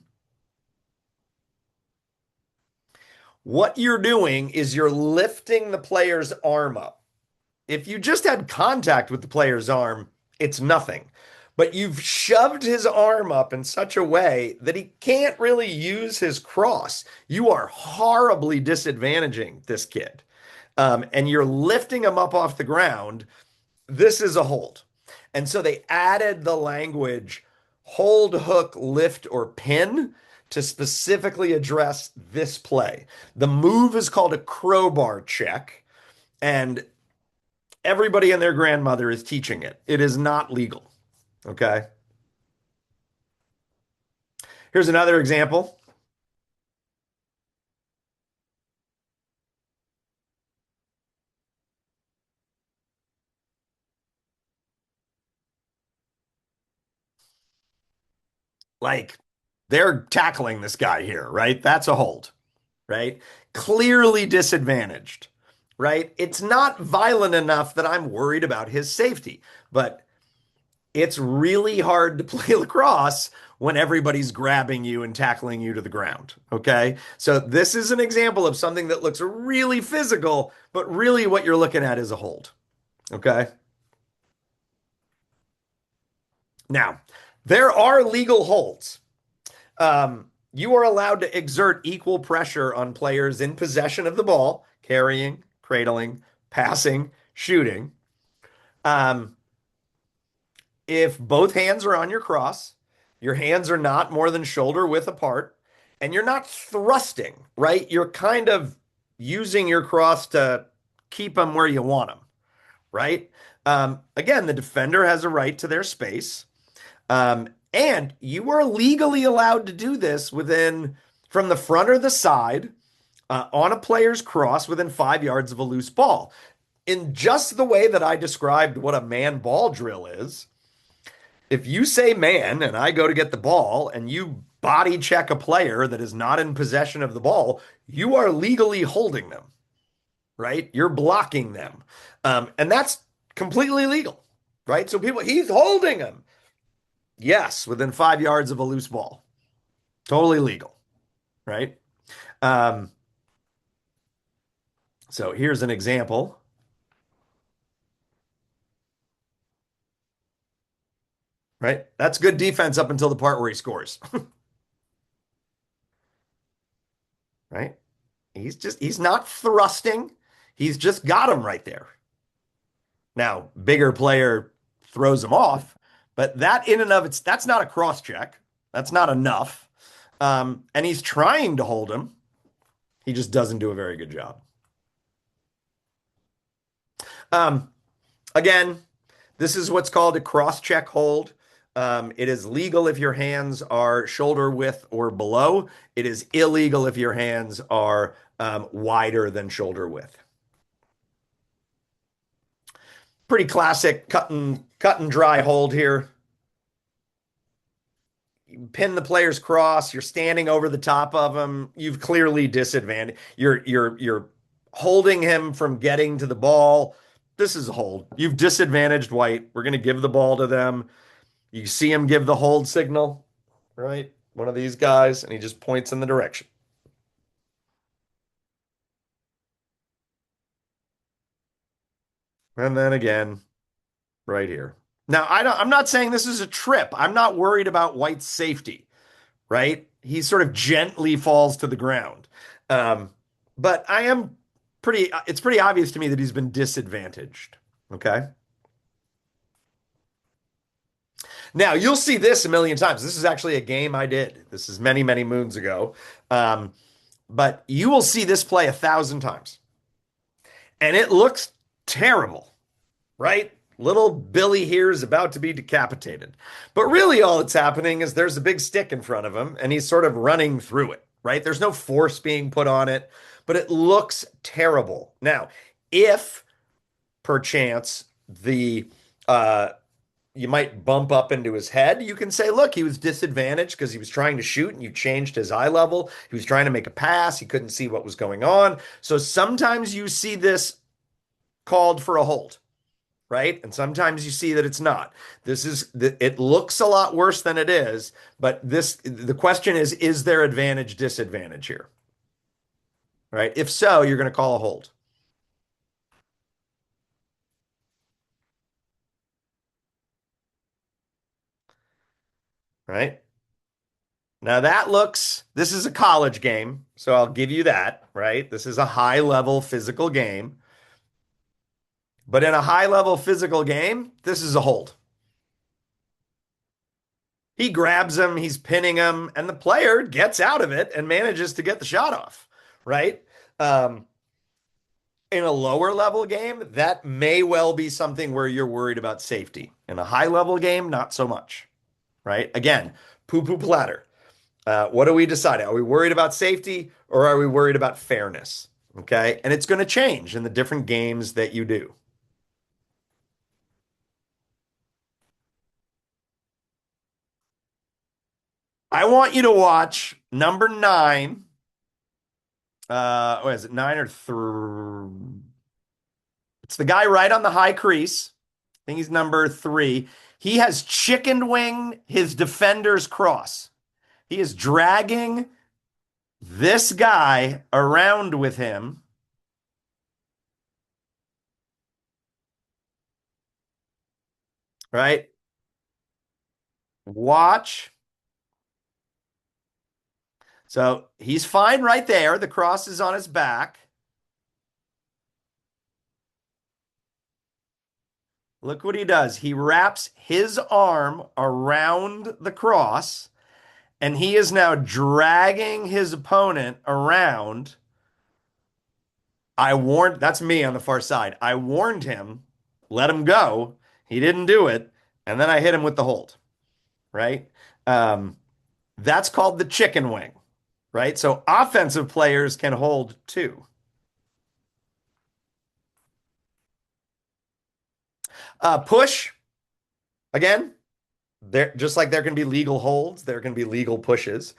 What you're doing is you're lifting the player's arm up. If you just had contact with the player's arm, it's nothing. But you've shoved his arm up in such a way that he can't really use his cross. You are horribly disadvantaging this kid. And you're lifting him up off the ground. This is a hold. And so they added the language hold, hook, lift, or pin to specifically address this play. The move is called a crowbar check, and everybody and their grandmother is teaching it. It is not legal. Okay. Here's another example. Like they're tackling this guy here, right? That's a hold, right? Clearly disadvantaged, right? It's not violent enough that I'm worried about his safety, but it's really hard to play lacrosse when everybody's grabbing you and tackling you to the ground. Okay. So this is an example of something that looks really physical, but really what you're looking at is a hold. Okay. Now, there are legal holds. You are allowed to exert equal pressure on players in possession of the ball, carrying, cradling, passing, shooting. Um, if both hands are on your cross, your hands are not more than shoulder width apart, and you're not thrusting, right? You're kind of using your cross to keep them where you want them, right? Again, the defender has a right to their space. And you are legally allowed to do this within from the front or the side on a player's cross within 5 yards of a loose ball. In just the way that I described what a man ball drill is, if you say man and I go to get the ball and you body check a player that is not in possession of the ball, you are legally holding them, right? You're blocking them. And that's completely legal, right? So people, he's holding them. Yes, within 5 yards of a loose ball. Totally legal, right? Um, so here's an example, right? That's good defense up until the part where he scores, right? He's not thrusting. He's just got him right there. Now, bigger player throws him off, but that in and of it's that's not a cross check. That's not enough. And he's trying to hold him. He just doesn't do a very good job. Um, Again, this is what's called a cross-check hold. It is legal if your hands are shoulder width or below. It is illegal if your hands are wider than shoulder width. Pretty classic cut and dry hold here. You pin the player's cross. You're standing over the top of him. You've clearly disadvantaged. You're holding him from getting to the ball. This is a hold. You've disadvantaged white. We're going to give the ball to them. You see him give the hold signal, right? One of these guys, and he just points in the direction. And then again, right here. Now, I'm not saying this is a trip. I'm not worried about White's safety, right? He sort of gently falls to the ground. Um, but I am it's pretty obvious to me that he's been disadvantaged. Okay. Now, you'll see this a million times. This is actually a game I did. This is many, many moons ago. Um, but you will see this play 1,000 times. And it looks terrible, right? Little Billy here is about to be decapitated. But really, all that's happening is there's a big stick in front of him and he's sort of running through it, right? There's no force being put on it, but it looks terrible. Now, if perchance the you might bump up into his head. You can say, look, he was disadvantaged because he was trying to shoot and you changed his eye level. He was trying to make a pass. He couldn't see what was going on. So sometimes you see this called for a hold, right? And sometimes you see that it's not. It looks a lot worse than it is, but the question is there advantage, disadvantage here, right? If so, you're going to call a hold, right? Now this is a college game, so I'll give you that, right? This is a high level physical game. But in a high level physical game, this is a hold. He grabs him, he's pinning him, and the player gets out of it and manages to get the shot off, right? Um, in a lower level game, that may well be something where you're worried about safety. In a high level game, not so much, right? Again, poo poo platter. What do we decide? Are we worried about safety or are we worried about fairness? Okay. And it's going to change in the different games that you do. I want you to watch number 9. What is it? 9 or 3? It's the guy right on the high crease. I think he's number 3. He has chicken wing his defender's cross. He is dragging this guy around with him, right? Watch. So he's fine right there. The cross is on his back. Look what he does. He wraps his arm around the cross, and he is now dragging his opponent around. That's me on the far side. I warned him, let him go. He didn't do it. And then I hit him with the hold, right? Um, that's called the chicken wing, right? So offensive players can hold too. Push, again, there just like there can be legal holds, there can be legal pushes.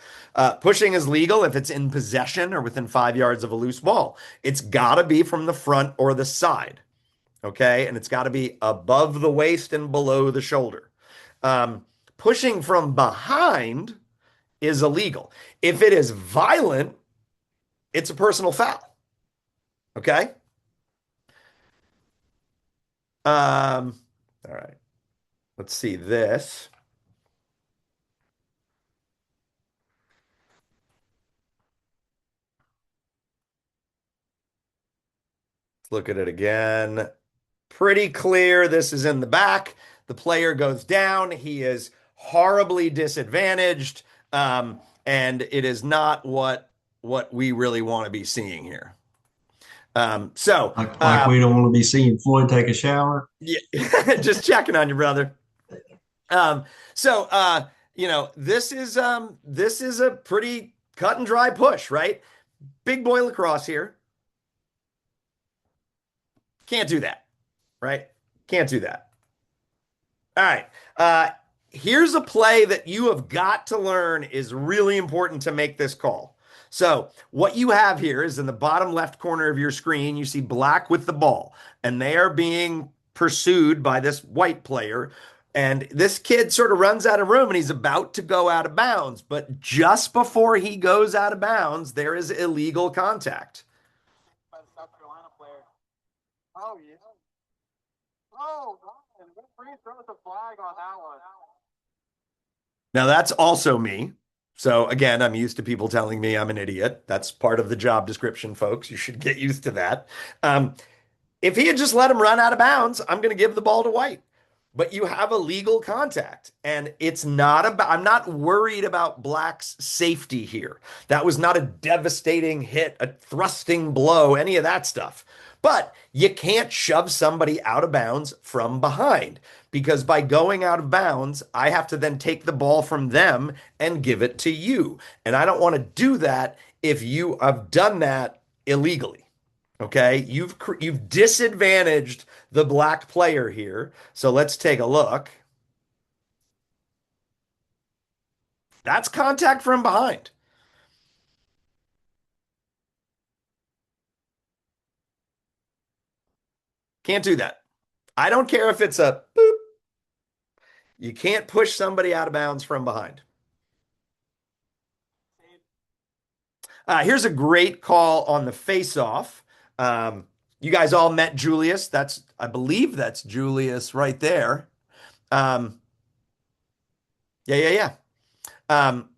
Pushing is legal if it's in possession or within 5 yards of a loose ball. It's got to be from the front or the side, okay? And it's got to be above the waist and below the shoulder. Pushing from behind is illegal. If it is violent, it's a personal foul, okay? All right. Let's see this. Let's look at it again. Pretty clear. This is in the back. The player goes down. He is horribly disadvantaged. And it is not what we really want to be seeing here. Um, so Like we don't want to be seeing Floyd take a shower. yeah, just checking on you, brother. Um, so this is a pretty cut and dry push, right? Big boy lacrosse here. Can't do that, right? Can't do that. All right. Here's a play that you have got to learn is really important to make this call. So, what you have here is in the bottom left corner of your screen, you see black with the ball, and they are being pursued by this white player. And this kid sort of runs out of room and he's about to go out of bounds. But just before he goes out of bounds, there is illegal contact. By the South Carolina player. Oh, yeah. Oh, man. Referee throws a flag on that one. Now, that's also me. So again, I'm used to people telling me I'm an idiot. That's part of the job description, folks. You should get used to that. If he had just let him run out of bounds, I'm going to give the ball to White. but you have a legal contact. And it's not about, I'm not worried about Black's safety here. That was not a devastating hit, a thrusting blow, any of that stuff. But you can't shove somebody out of bounds from behind because by going out of bounds, I have to then take the ball from them and give it to you. And I don't want to do that if you have done that illegally. Okay, you've disadvantaged the black player here. So let's take a look. That's contact from behind. Can't do that. I don't care if it's a boop. You can't push somebody out of bounds from behind. Here's a great call on the face-off. You guys all met Julius. I believe that's Julius right there. Um, yeah. Um,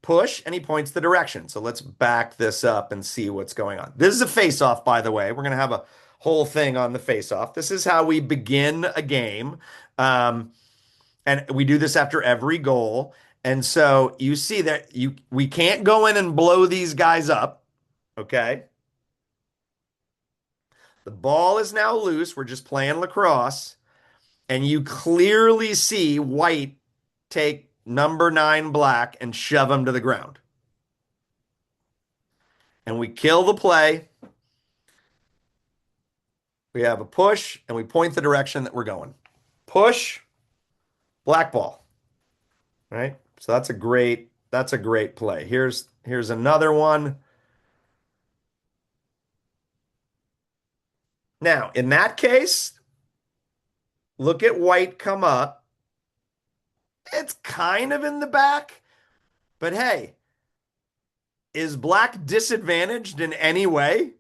push, and he points the direction. So let's back this up and see what's going on. This is a face-off, by the way. We're going to have a whole thing on the face-off. This is how we begin a game. And we do this after every goal. And so you see that we can't go in and blow these guys up. Okay. The ball is now loose. We're just playing lacrosse. And you clearly see white take number 9 black and shove him to the ground. And we kill the play. We have a push and we point the direction that we're going. Push, black ball. Right? So that's a great play. Here's another one. Now, in that case, look at white come up. It's kind of in the back, but hey, is black disadvantaged in any way?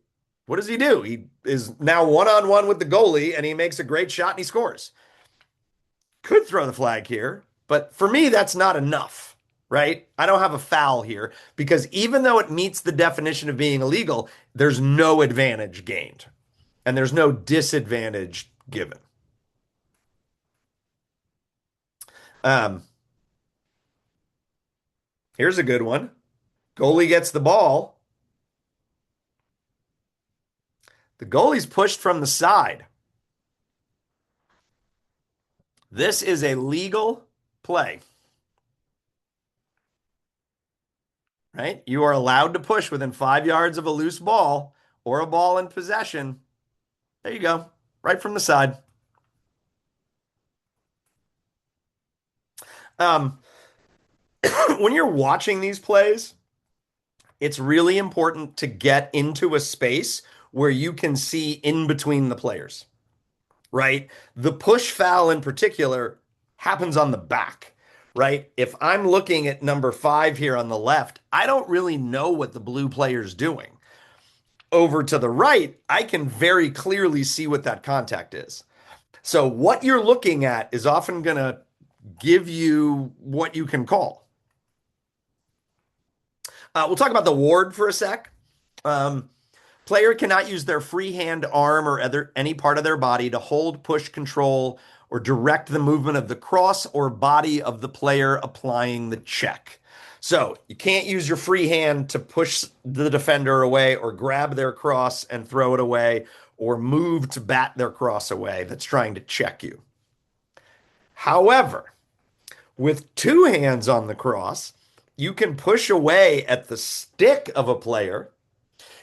What does he do? He is now one-on-one with the goalie and he makes a great shot and he scores. Could throw the flag here, but for me, that's not enough, right? I don't have a foul here because even though it meets the definition of being illegal, there's no advantage gained and there's no disadvantage given. Here's a good one. Goalie gets the ball. The goalie's pushed from the side. This is a legal play, right? You are allowed to push within 5 yards of a loose ball or a ball in possession. There you go, right from the side. When you're watching these plays, it's really important to get into a space where you can see in between the players, right? The push foul in particular happens on the back, right? If I'm looking at number 5 here on the left, I don't really know what the blue player's doing. Over to the right, I can very clearly see what that contact is. So what you're looking at is often going to give you what you can call. We'll talk about the ward for a sec. Player cannot use their free hand, arm, or any part of their body to hold, push, control, or direct the movement of the cross or body of the player applying the check. So you can't use your free hand to push the defender away or grab their cross and throw it away or move to bat their cross away that's trying to check you. However, with 2 hands on the cross, you can push away at the stick of a player.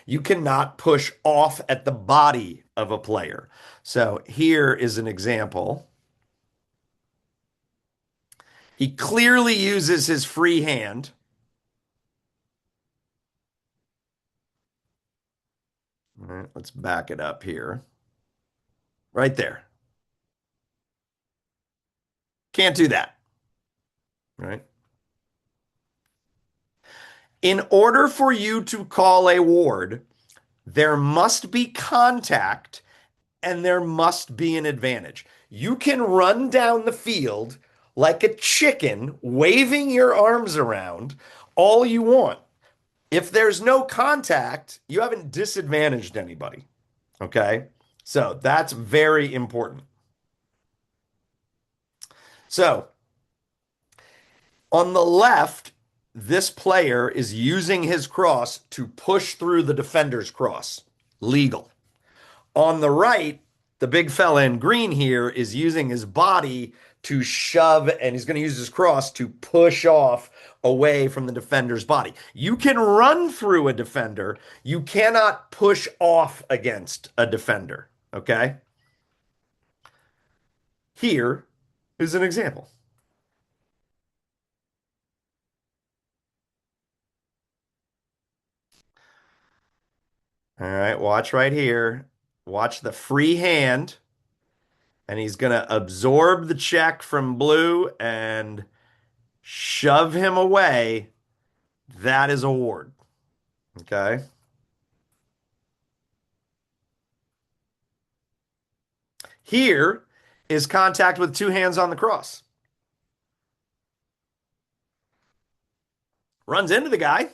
You cannot push off at the body of a player. So here is an example. He clearly uses his free hand. All right, let's back it up here. Right there. Can't do that. Right? In order for you to call a ward, there must be contact and there must be an advantage. You can run down the field like a chicken, waving your arms around all you want. If there's no contact, you haven't disadvantaged anybody. Okay? So that's very important. So on the left, this player is using his cross to push through the defender's cross. Legal. On the right, the big fella in green here is using his body to shove, and he's going to use his cross to push off away from the defender's body. You can run through a defender. You cannot push off against a defender. Okay? Here is an example. All right, watch right here. Watch the free hand, and he's going to absorb the check from blue and shove him away. That is a ward. Okay. Here is contact with two hands on the cross. Runs into the guy,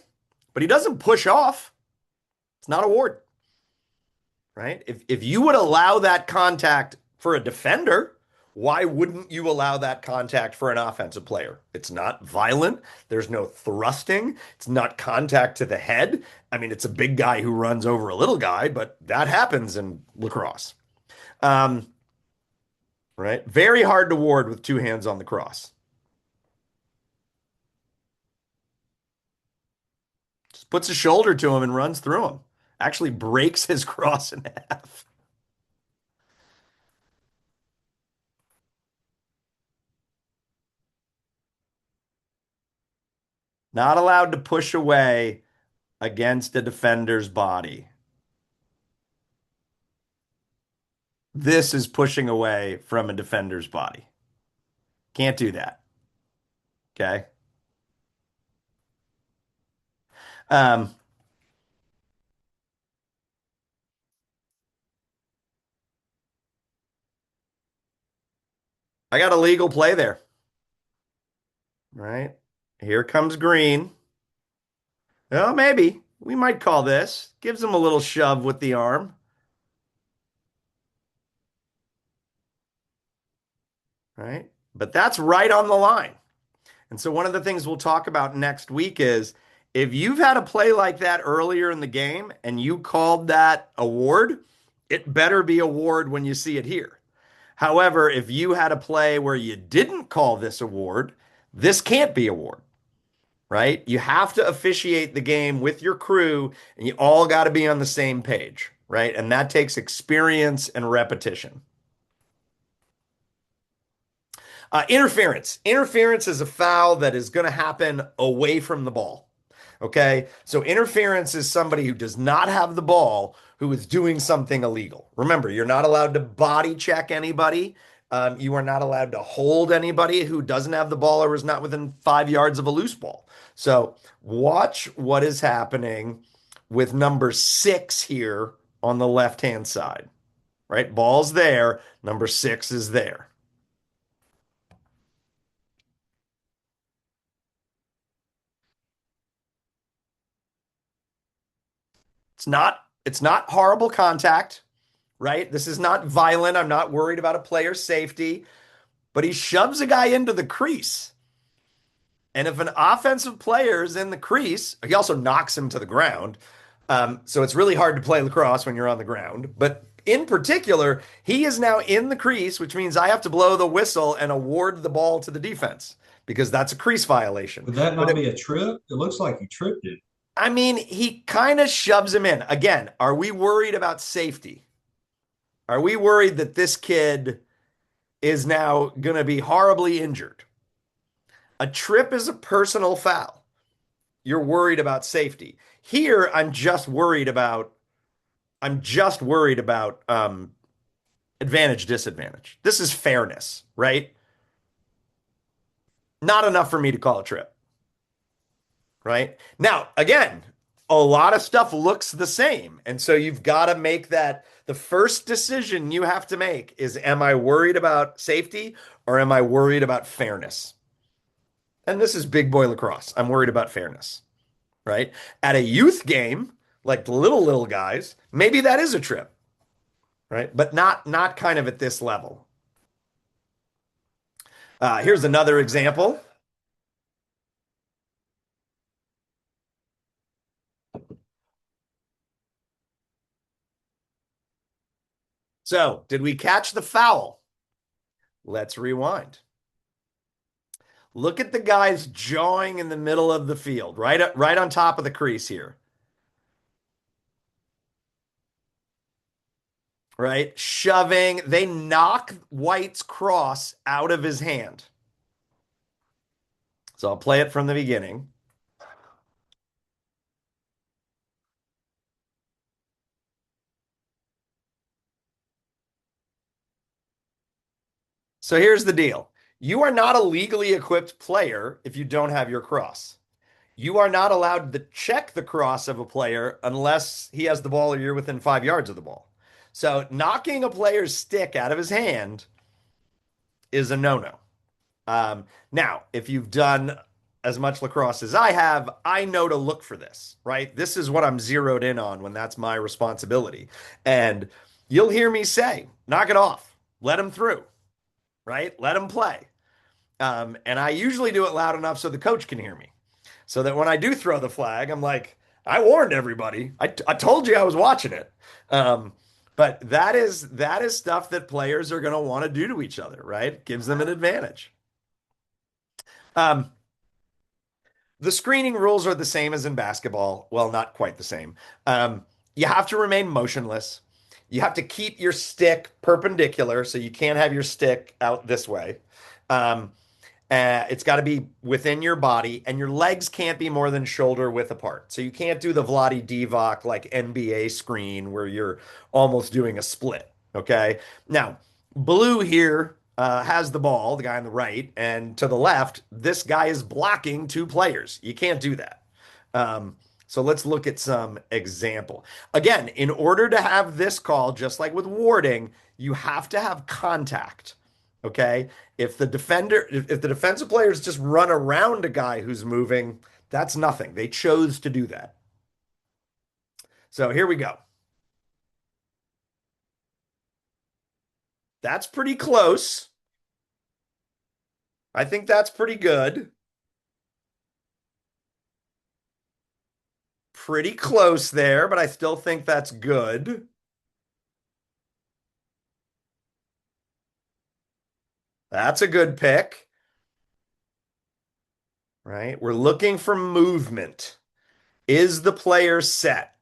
but he doesn't push off. It's not a ward, right? If you would allow that contact for a defender, why wouldn't you allow that contact for an offensive player? It's not violent. There's no thrusting. It's not contact to the head. I mean, it's a big guy who runs over a little guy, but that happens in lacrosse. Right? Very hard to ward with two hands on the cross. Just puts a shoulder to him and runs through him. Actually breaks his cross in half. Not allowed to push away against a defender's body. This is pushing away from a defender's body. Can't do that. Okay. Um, I got a legal play there. Right? Here comes green. Oh, maybe. We might call this. Gives him a little shove with the arm. Right? But that's right on the line. And so one of the things we'll talk about next week is if you've had a play like that earlier in the game and you called that award, it better be award when you see it here. However, if you had a play where you didn't call this award, this can't be award, right? You have to officiate the game with your crew and you all got to be on the same page, right? And that takes experience and repetition. Interference. Interference is a foul that is going to happen away from the ball. Okay. So interference is somebody who does not have the ball who is doing something illegal. Remember, you're not allowed to body check anybody. You are not allowed to hold anybody who doesn't have the ball or is not within 5 yards of a loose ball. So watch what is happening with number 6 here on the left-hand side, right? Ball's there. Number 6 is there. It's not horrible contact, right? This is not violent. I'm not worried about a player's safety, but he shoves a guy into the crease. And if an offensive player is in the crease, he also knocks him to the ground. So it's really hard to play lacrosse when you're on the ground. But in particular, he is now in the crease, which means I have to blow the whistle and award the ball to the defense because that's a crease violation. Would that not be a trip? It looks like he tripped it. I mean, he kind of shoves him in. Again, are we worried about safety? Are we worried that this kid is now going to be horribly injured? A trip is a personal foul. You're worried about safety. Here, I'm just worried about advantage disadvantage. This is fairness, right? Not enough for me to call a trip. Right? Now, again, a lot of stuff looks the same. And so you've got to make that the first decision you have to make is, am I worried about safety or am I worried about fairness? And this is big boy lacrosse. I'm worried about fairness, right? At a youth game, like the little guys, maybe that is a trip, right? But not kind of at this level. Here's another example. So, did we catch the foul? Let's rewind. Look at the guys jawing in the middle of the field, right on top of the crease here. Right? Shoving. They knock White's cross out of his hand. So I'll play it from the beginning. So here's the deal. You are not a legally equipped player if you don't have your cross. You are not allowed to check the cross of a player unless he has the ball or you're within 5 yards of the ball. So knocking a player's stick out of his hand is a no-no. Now, if you've done as much lacrosse as I have, I know to look for this, right? This is what I'm zeroed in on when that's my responsibility. And you'll hear me say, knock it off, let him through, right? Let him play. And I usually do it loud enough so the coach can hear me. So that when I do throw the flag, I'm like, I warned everybody. I told you I was watching it. But that is stuff that players are going to want to do to each other, right? Gives them an advantage. Um, the screening rules are the same as in basketball. Well, not quite the same. You have to remain motionless. You have to keep your stick perpendicular, so you can't have your stick out this way. Um, it's got to be within your body, and your legs can't be more than shoulder width apart. So you can't do the Vlade Divac like NBA screen where you're almost doing a split. Okay. Now, Blue here has the ball, the guy on the right, and to the left, this guy is blocking two players. You can't do that. So let's look at some example. Again, in order to have this call, just like with warding, you have to have contact. Okay. If the defensive players just run around a guy who's moving, that's nothing. They chose to do that. So here we go. That's pretty close. I think that's pretty good. Pretty close there, but I still think that's good. That's a good pick, right? We're looking for movement. Is the player set?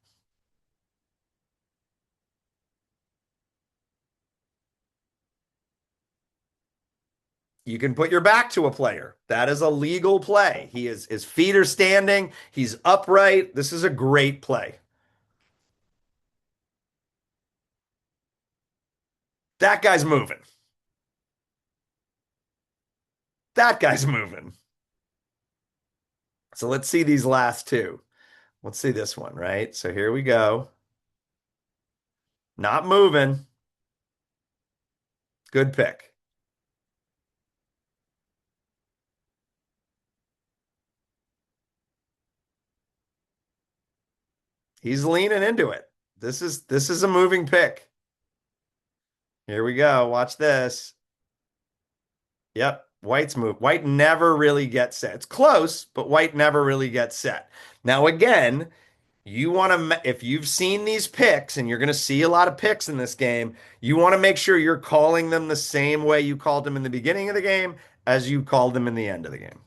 You can put your back to a player. That is a legal play. His feet are standing. He's upright. This is a great play. That guy's moving. That guy's moving. So let's see these last two. Let's see this one, right? So here we go. Not moving. Good pick. He's leaning into it. This is a moving pick. Here we go. Watch this. Yep. White's move. White never really gets set. It's close, but White never really gets set. Now, again, you want to, if you've seen these picks, and you're going to see a lot of picks in this game, you want to make sure you're calling them the same way you called them in the beginning of the game as you called them in the end of the game.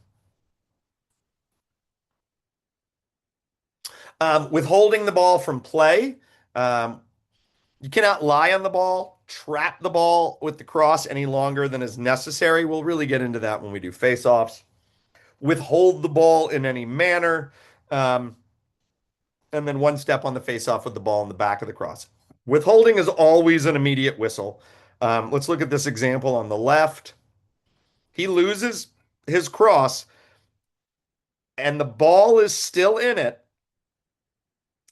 Withholding the ball from play, you cannot lie on the ball, trap the ball with the cross any longer than is necessary. We'll really get into that when we do face-offs. Withhold the ball in any manner. And then one step on the face-off with the ball in the back of the cross. Withholding is always an immediate whistle. Let's look at this example on the left. He loses his cross, and the ball is still in it.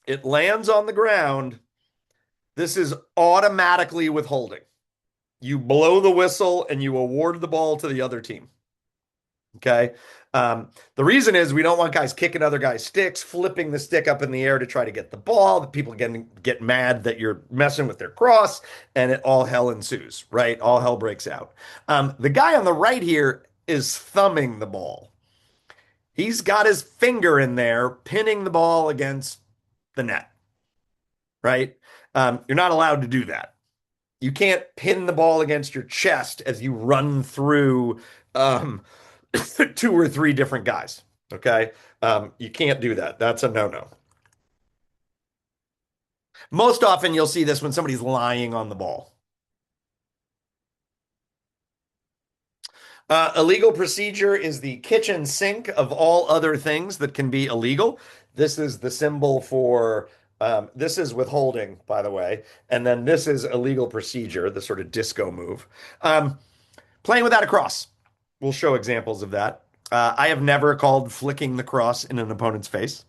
It lands on the ground. This is automatically withholding. You blow the whistle and you award the ball to the other team. Okay. The reason is we don't want guys kicking other guys' sticks, flipping the stick up in the air to try to get the ball. The people get mad that you're messing with their cross, and it all hell ensues, right? All hell breaks out. The guy on the right here is thumbing the ball. He's got his finger in there, pinning the ball against the net, right? You're not allowed to do that. You can't pin the ball against your chest as you run through um, two or three different guys. Okay. You can't do that. That's a no-no. Most often you'll see this when somebody's lying on the ball. Illegal procedure is the kitchen sink of all other things that can be illegal. This is the symbol for, this is withholding, by the way. And then this is illegal procedure, the sort of disco move. Playing without a cross. We'll show examples of that. I have never called flicking the cross in an opponent's face.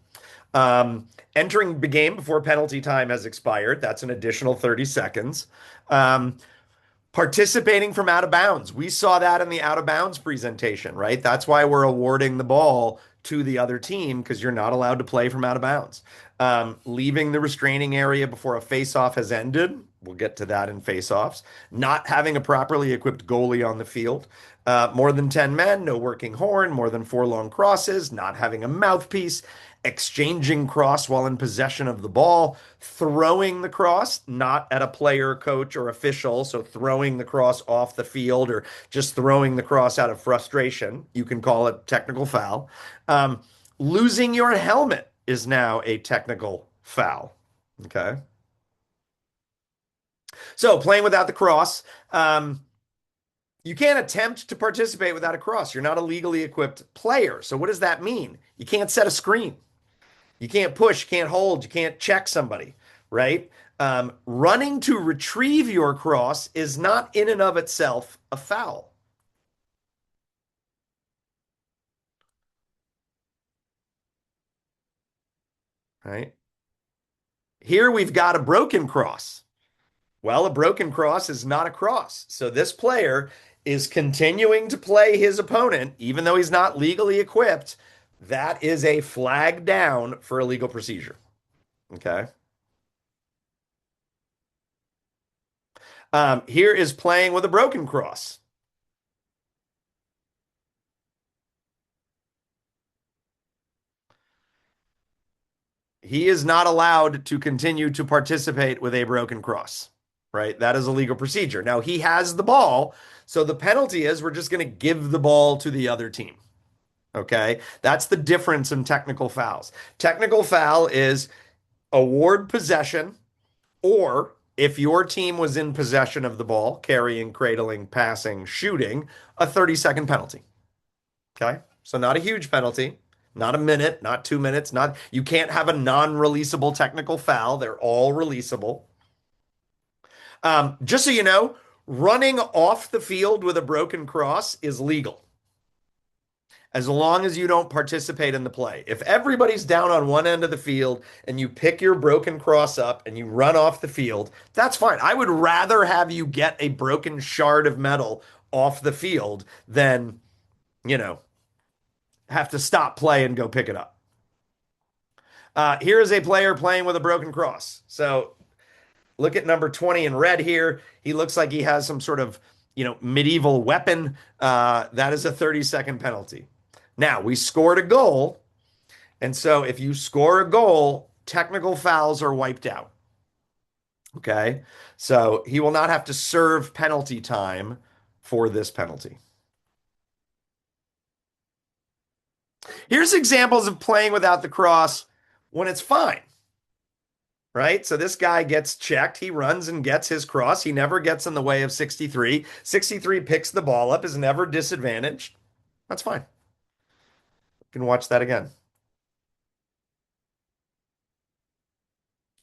Entering the game before penalty time has expired. That's an additional 30 seconds. Um, Participating from out of bounds. We saw that in the out of bounds presentation, right? That's why we're awarding the ball to the other team because you're not allowed to play from out of bounds. Leaving the restraining area before a face-off has ended. We'll get to that in face-offs. Not having a properly equipped goalie on the field. More than 10 men, no working horn, more than 4 long crosses, not having a mouthpiece, exchanging cross while in possession of the ball, throwing the cross, not at a player, coach, or official. So throwing the cross off the field or just throwing the cross out of frustration. You can call it technical foul. Losing your helmet is now a technical foul. Okay. So playing without the cross. You can't attempt to participate without a cross. You're not a legally equipped player. So what does that mean? You can't set a screen. You can't push, you can't hold, you can't check somebody, right? Running to retrieve your cross is not in and of itself a foul. Right? Here we've got a broken cross. Well, a broken cross is not a cross. So this player is continuing to play his opponent, even though he's not legally equipped. That is a flag down for illegal procedure. Okay. Here is playing with a broken cross. He is not allowed to continue to participate with a broken cross, right? That is a legal procedure. Now he has the ball, so the penalty is we're just going to give the ball to the other team. Okay. That's the difference in technical fouls. Technical foul is award possession, or if your team was in possession of the ball, carrying, cradling, passing, shooting, a 30-second penalty. Okay. So not a huge penalty, not a minute, not 2 minutes, not, you can't have a non-releasable technical foul. They're all releasable. Just so you know, running off the field with a broken cross is legal as long as you don't participate in the play. If everybody's down on one end of the field and you pick your broken cross up and you run off the field, that's fine. I would rather have you get a broken shard of metal off the field than, you know, have to stop play and go pick it up. Here is a player playing with a broken cross. So look at number 20 in red here. He looks like he has some sort of, medieval weapon. That is a 30-second penalty. Now, we scored a goal. And so if you score a goal, technical fouls are wiped out. Okay. So he will not have to serve penalty time for this penalty. Here's examples of playing without the cross when it's fine, right? So this guy gets checked. He runs and gets his cross. He never gets in the way of 63. 63 picks the ball up, is never disadvantaged. That's fine. You can watch that again.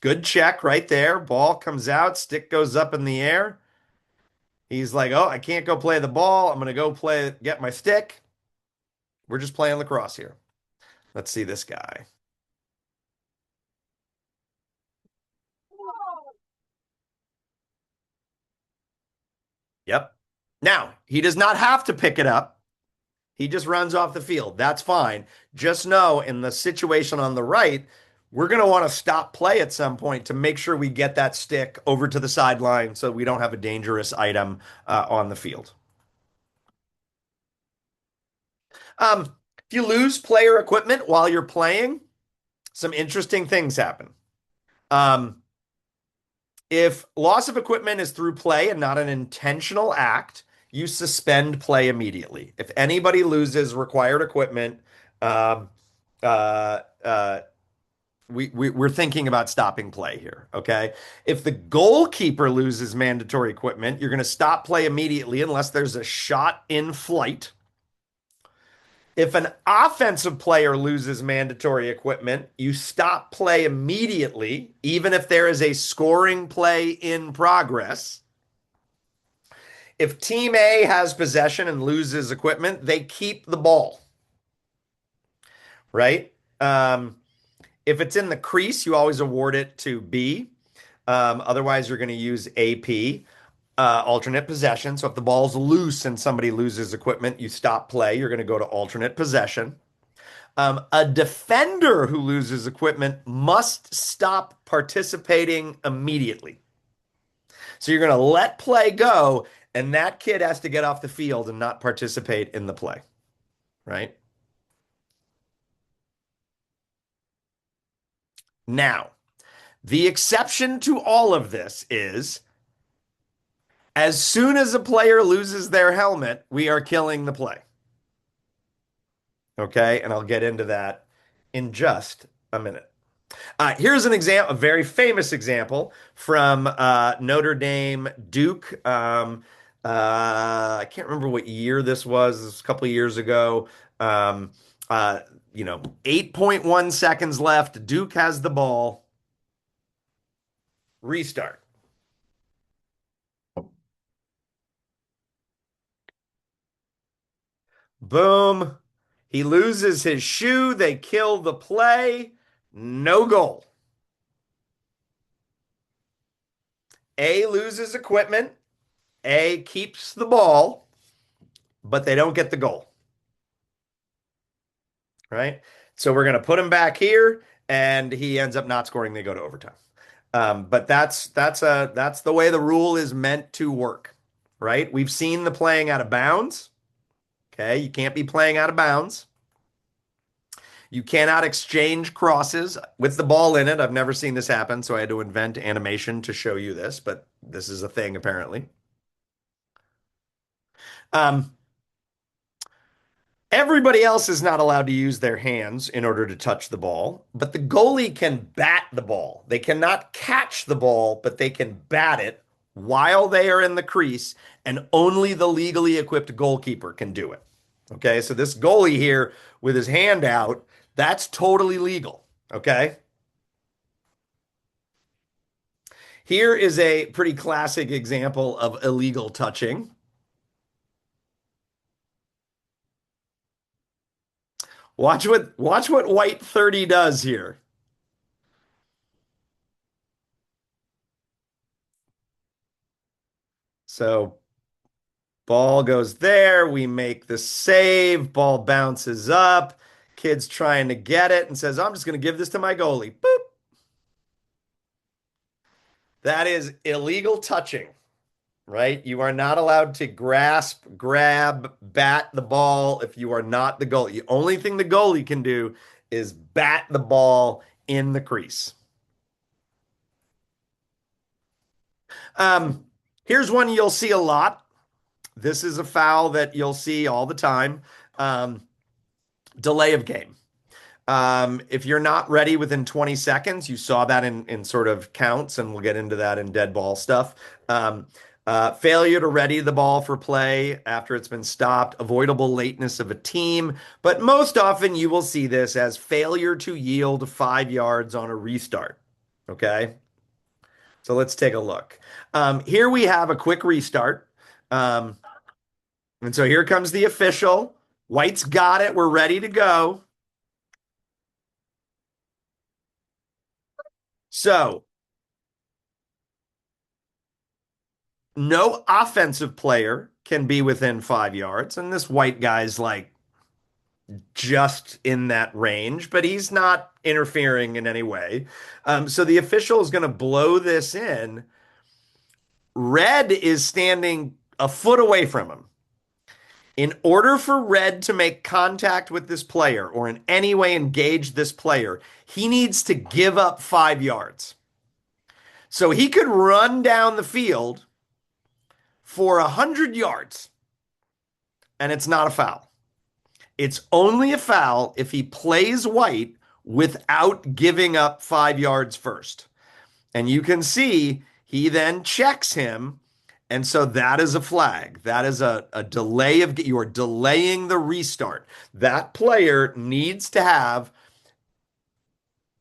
Good check right there. Ball comes out, stick goes up in the air. He's like, oh, I can't go play the ball. I'm going to go get my stick. We're just playing lacrosse here. Let's see this guy. Yep. Now, he does not have to pick it up. He just runs off the field. That's fine. Just know in the situation on the right, we're going to want to stop play at some point to make sure we get that stick over to the sideline so we don't have a dangerous item on the field. If you lose player equipment while you're playing, some interesting things happen. Um, if loss of equipment is through play and not an intentional act, you suspend play immediately. If anybody loses required equipment, um, uh, uh, we're thinking about stopping play here. Okay. If the goalkeeper loses mandatory equipment, you're going to stop play immediately unless there's a shot in flight. If an offensive player loses mandatory equipment, you stop play immediately, even if there is a scoring play in progress. If team A has possession and loses equipment, they keep the ball, right? If it's in the crease, you always award it to B. Otherwise, you're going to use AP, alternate possession. So if the ball's loose and somebody loses equipment, you stop play. You're going to go to alternate possession. A defender who loses equipment must stop participating immediately. So you're going to let play go, and that kid has to get off the field and not participate in the play, right? Now, the exception to all of this is as soon as a player loses their helmet, we are killing the play. Okay, and I'll get into that in just a minute. Here's an example, a very famous example from Notre Dame Duke. I can't remember what year this was. This was a couple of years ago. Um, uh, 8.1 seconds left. Duke has the ball. Restart. Boom. He loses his shoe. They kill the play. No goal. A loses equipment. A keeps the ball, but they don't get the goal. Right? So we're going to put him back here, and he ends up not scoring. They go to overtime. But that's the way the rule is meant to work, right? We've seen the playing out of bounds. Okay, you can't be playing out of bounds. You cannot exchange crosses with the ball in it. I've never seen this happen, so I had to invent animation to show you this, but this is a thing apparently. Um, Everybody else is not allowed to use their hands in order to touch the ball, but the goalie can bat the ball. They cannot catch the ball, but they can bat it while they are in the crease, and only the legally equipped goalkeeper can do it. Okay, so this goalie here with his hand out, that's totally legal. Okay. Here is a pretty classic example of illegal touching. Watch what white 30 does here. So ball goes there. We make the save. Ball bounces up. Kid's trying to get it and says, I'm just going to give this to my goalie. Boop. That is illegal touching, right? You are not allowed to grasp, grab, bat the ball if you are not the goalie. The only thing the goalie can do is bat the ball in the crease. Here's one you'll see a lot. This is a foul that you'll see all the time. Delay of game. If you're not ready within 20 seconds, you saw that in sort of counts, and we'll get into that in dead ball stuff. Failure to ready the ball for play after it's been stopped, avoidable lateness of a team, but most often you will see this as failure to yield 5 yards on a restart. Okay, so let's take a look. Here we have a quick restart. And so here comes the official. White's got it. We're ready to go. So no offensive player can be within 5 yards. And this white guy's like just in that range, but he's not interfering in any way. So the official is going to blow this in. Red is standing a foot away from him. In order for red to make contact with this player or in any way engage this player, he needs to give up 5 yards. So he could run down the field for 100 yards and it's not a foul. It's only a foul if he plays white without giving up 5 yards first. And you can see he then checks him. And so that is a flag. That is a delay of, you are delaying the restart. That player needs to have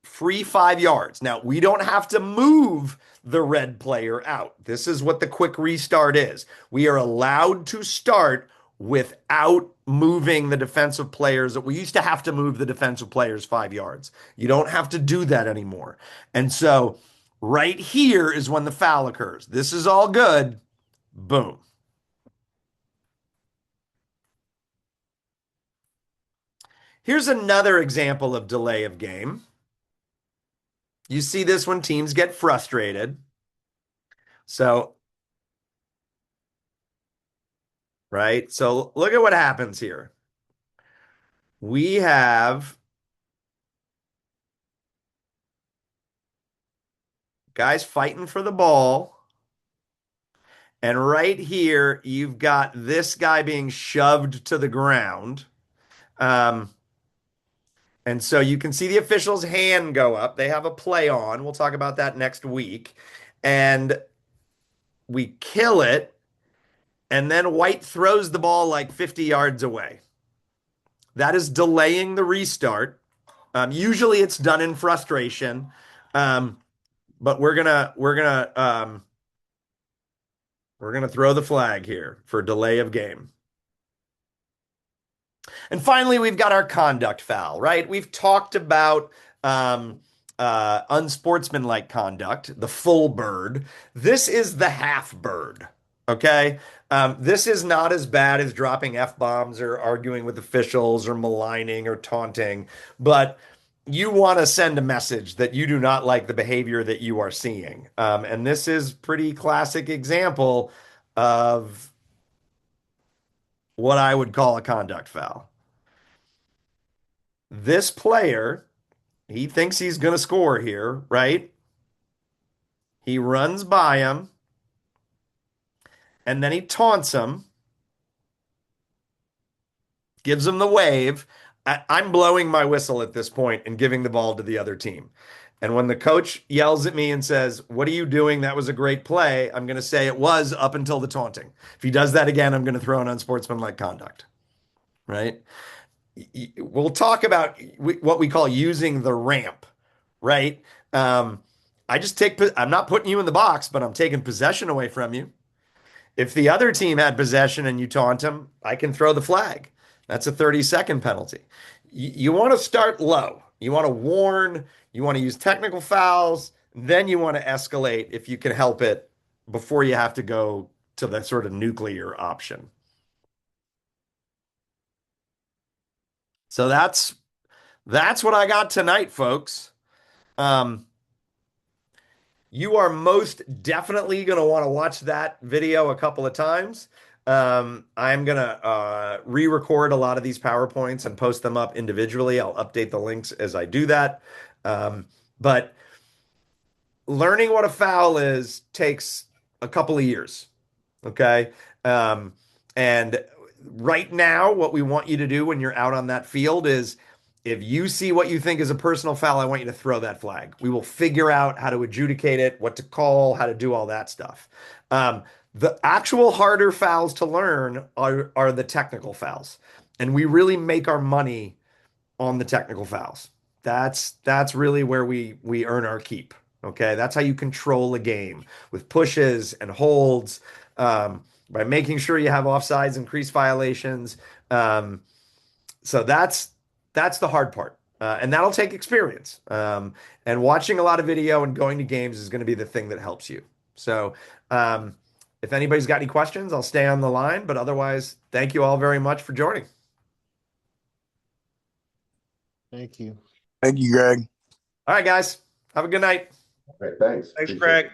free 5 yards. Now, we don't have to move the red player out. This is what the quick restart is. We are allowed to start without moving the defensive players. We used to have to move the defensive players 5 yards. You don't have to do that anymore. And so right here is when the foul occurs. This is all good. Boom. Here's another example of delay of game. You see this when teams get frustrated. So, right? So look at what happens here. We have guys fighting for the ball. And right here, you've got this guy being shoved to the ground. And so you can see the official's hand go up. They have a play on. We'll talk about that next week. And we kill it. And then White throws the ball like 50 yards away. That is delaying the restart. Usually it's done in frustration. But we're gonna throw the flag here for delay of game. And finally, we've got our conduct foul, right? We've talked about unsportsmanlike conduct, the full bird. This is the half bird, okay? This is not as bad as dropping F-bombs or arguing with officials or maligning or taunting, but you want to send a message that you do not like the behavior that you are seeing. And this is pretty classic example of what I would call a conduct foul. This player, he thinks he's going to score here, right? He runs by him and then he taunts him, gives him the wave. I'm blowing my whistle at this point and giving the ball to the other team. And when the coach yells at me and says, "What are you doing? That was a great play," I'm going to say it was up until the taunting. If he does that again, I'm going to throw an unsportsmanlike conduct, right? We'll talk about what we call using the ramp, right? I'm not putting you in the box, but I'm taking possession away from you. If the other team had possession and you taunt them, I can throw the flag. That's a 30-second penalty. You want to start low. You want to warn. You want to use technical fouls. Then you want to escalate if you can help it before you have to go to the sort of nuclear option. So that's what I got tonight, folks. You are most definitely going to want to watch that video a couple of times. I'm going to re-record a lot of these PowerPoints and post them up individually. I'll update the links as I do that. But learning what a foul is takes a couple of years. Okay. And right now, what we want you to do when you're out on that field is if you see what you think is a personal foul, I want you to throw that flag. We will figure out how to adjudicate it, what to call, how to do all that stuff. The actual harder fouls to learn are the technical fouls. And we really make our money on the technical fouls. That's really where we earn our keep. Okay. That's how you control a game with pushes and holds, by making sure you have offsides and crease violations. So that's the hard part. And that'll take experience. And watching a lot of video and going to games is going to be the thing that helps you. So if anybody's got any questions, I'll stay on the line. But otherwise, thank you all very much for joining. Thank you. Thank you, Greg. All right, guys. Have a good night. All right, thanks. Thanks, Appreciate Greg. it.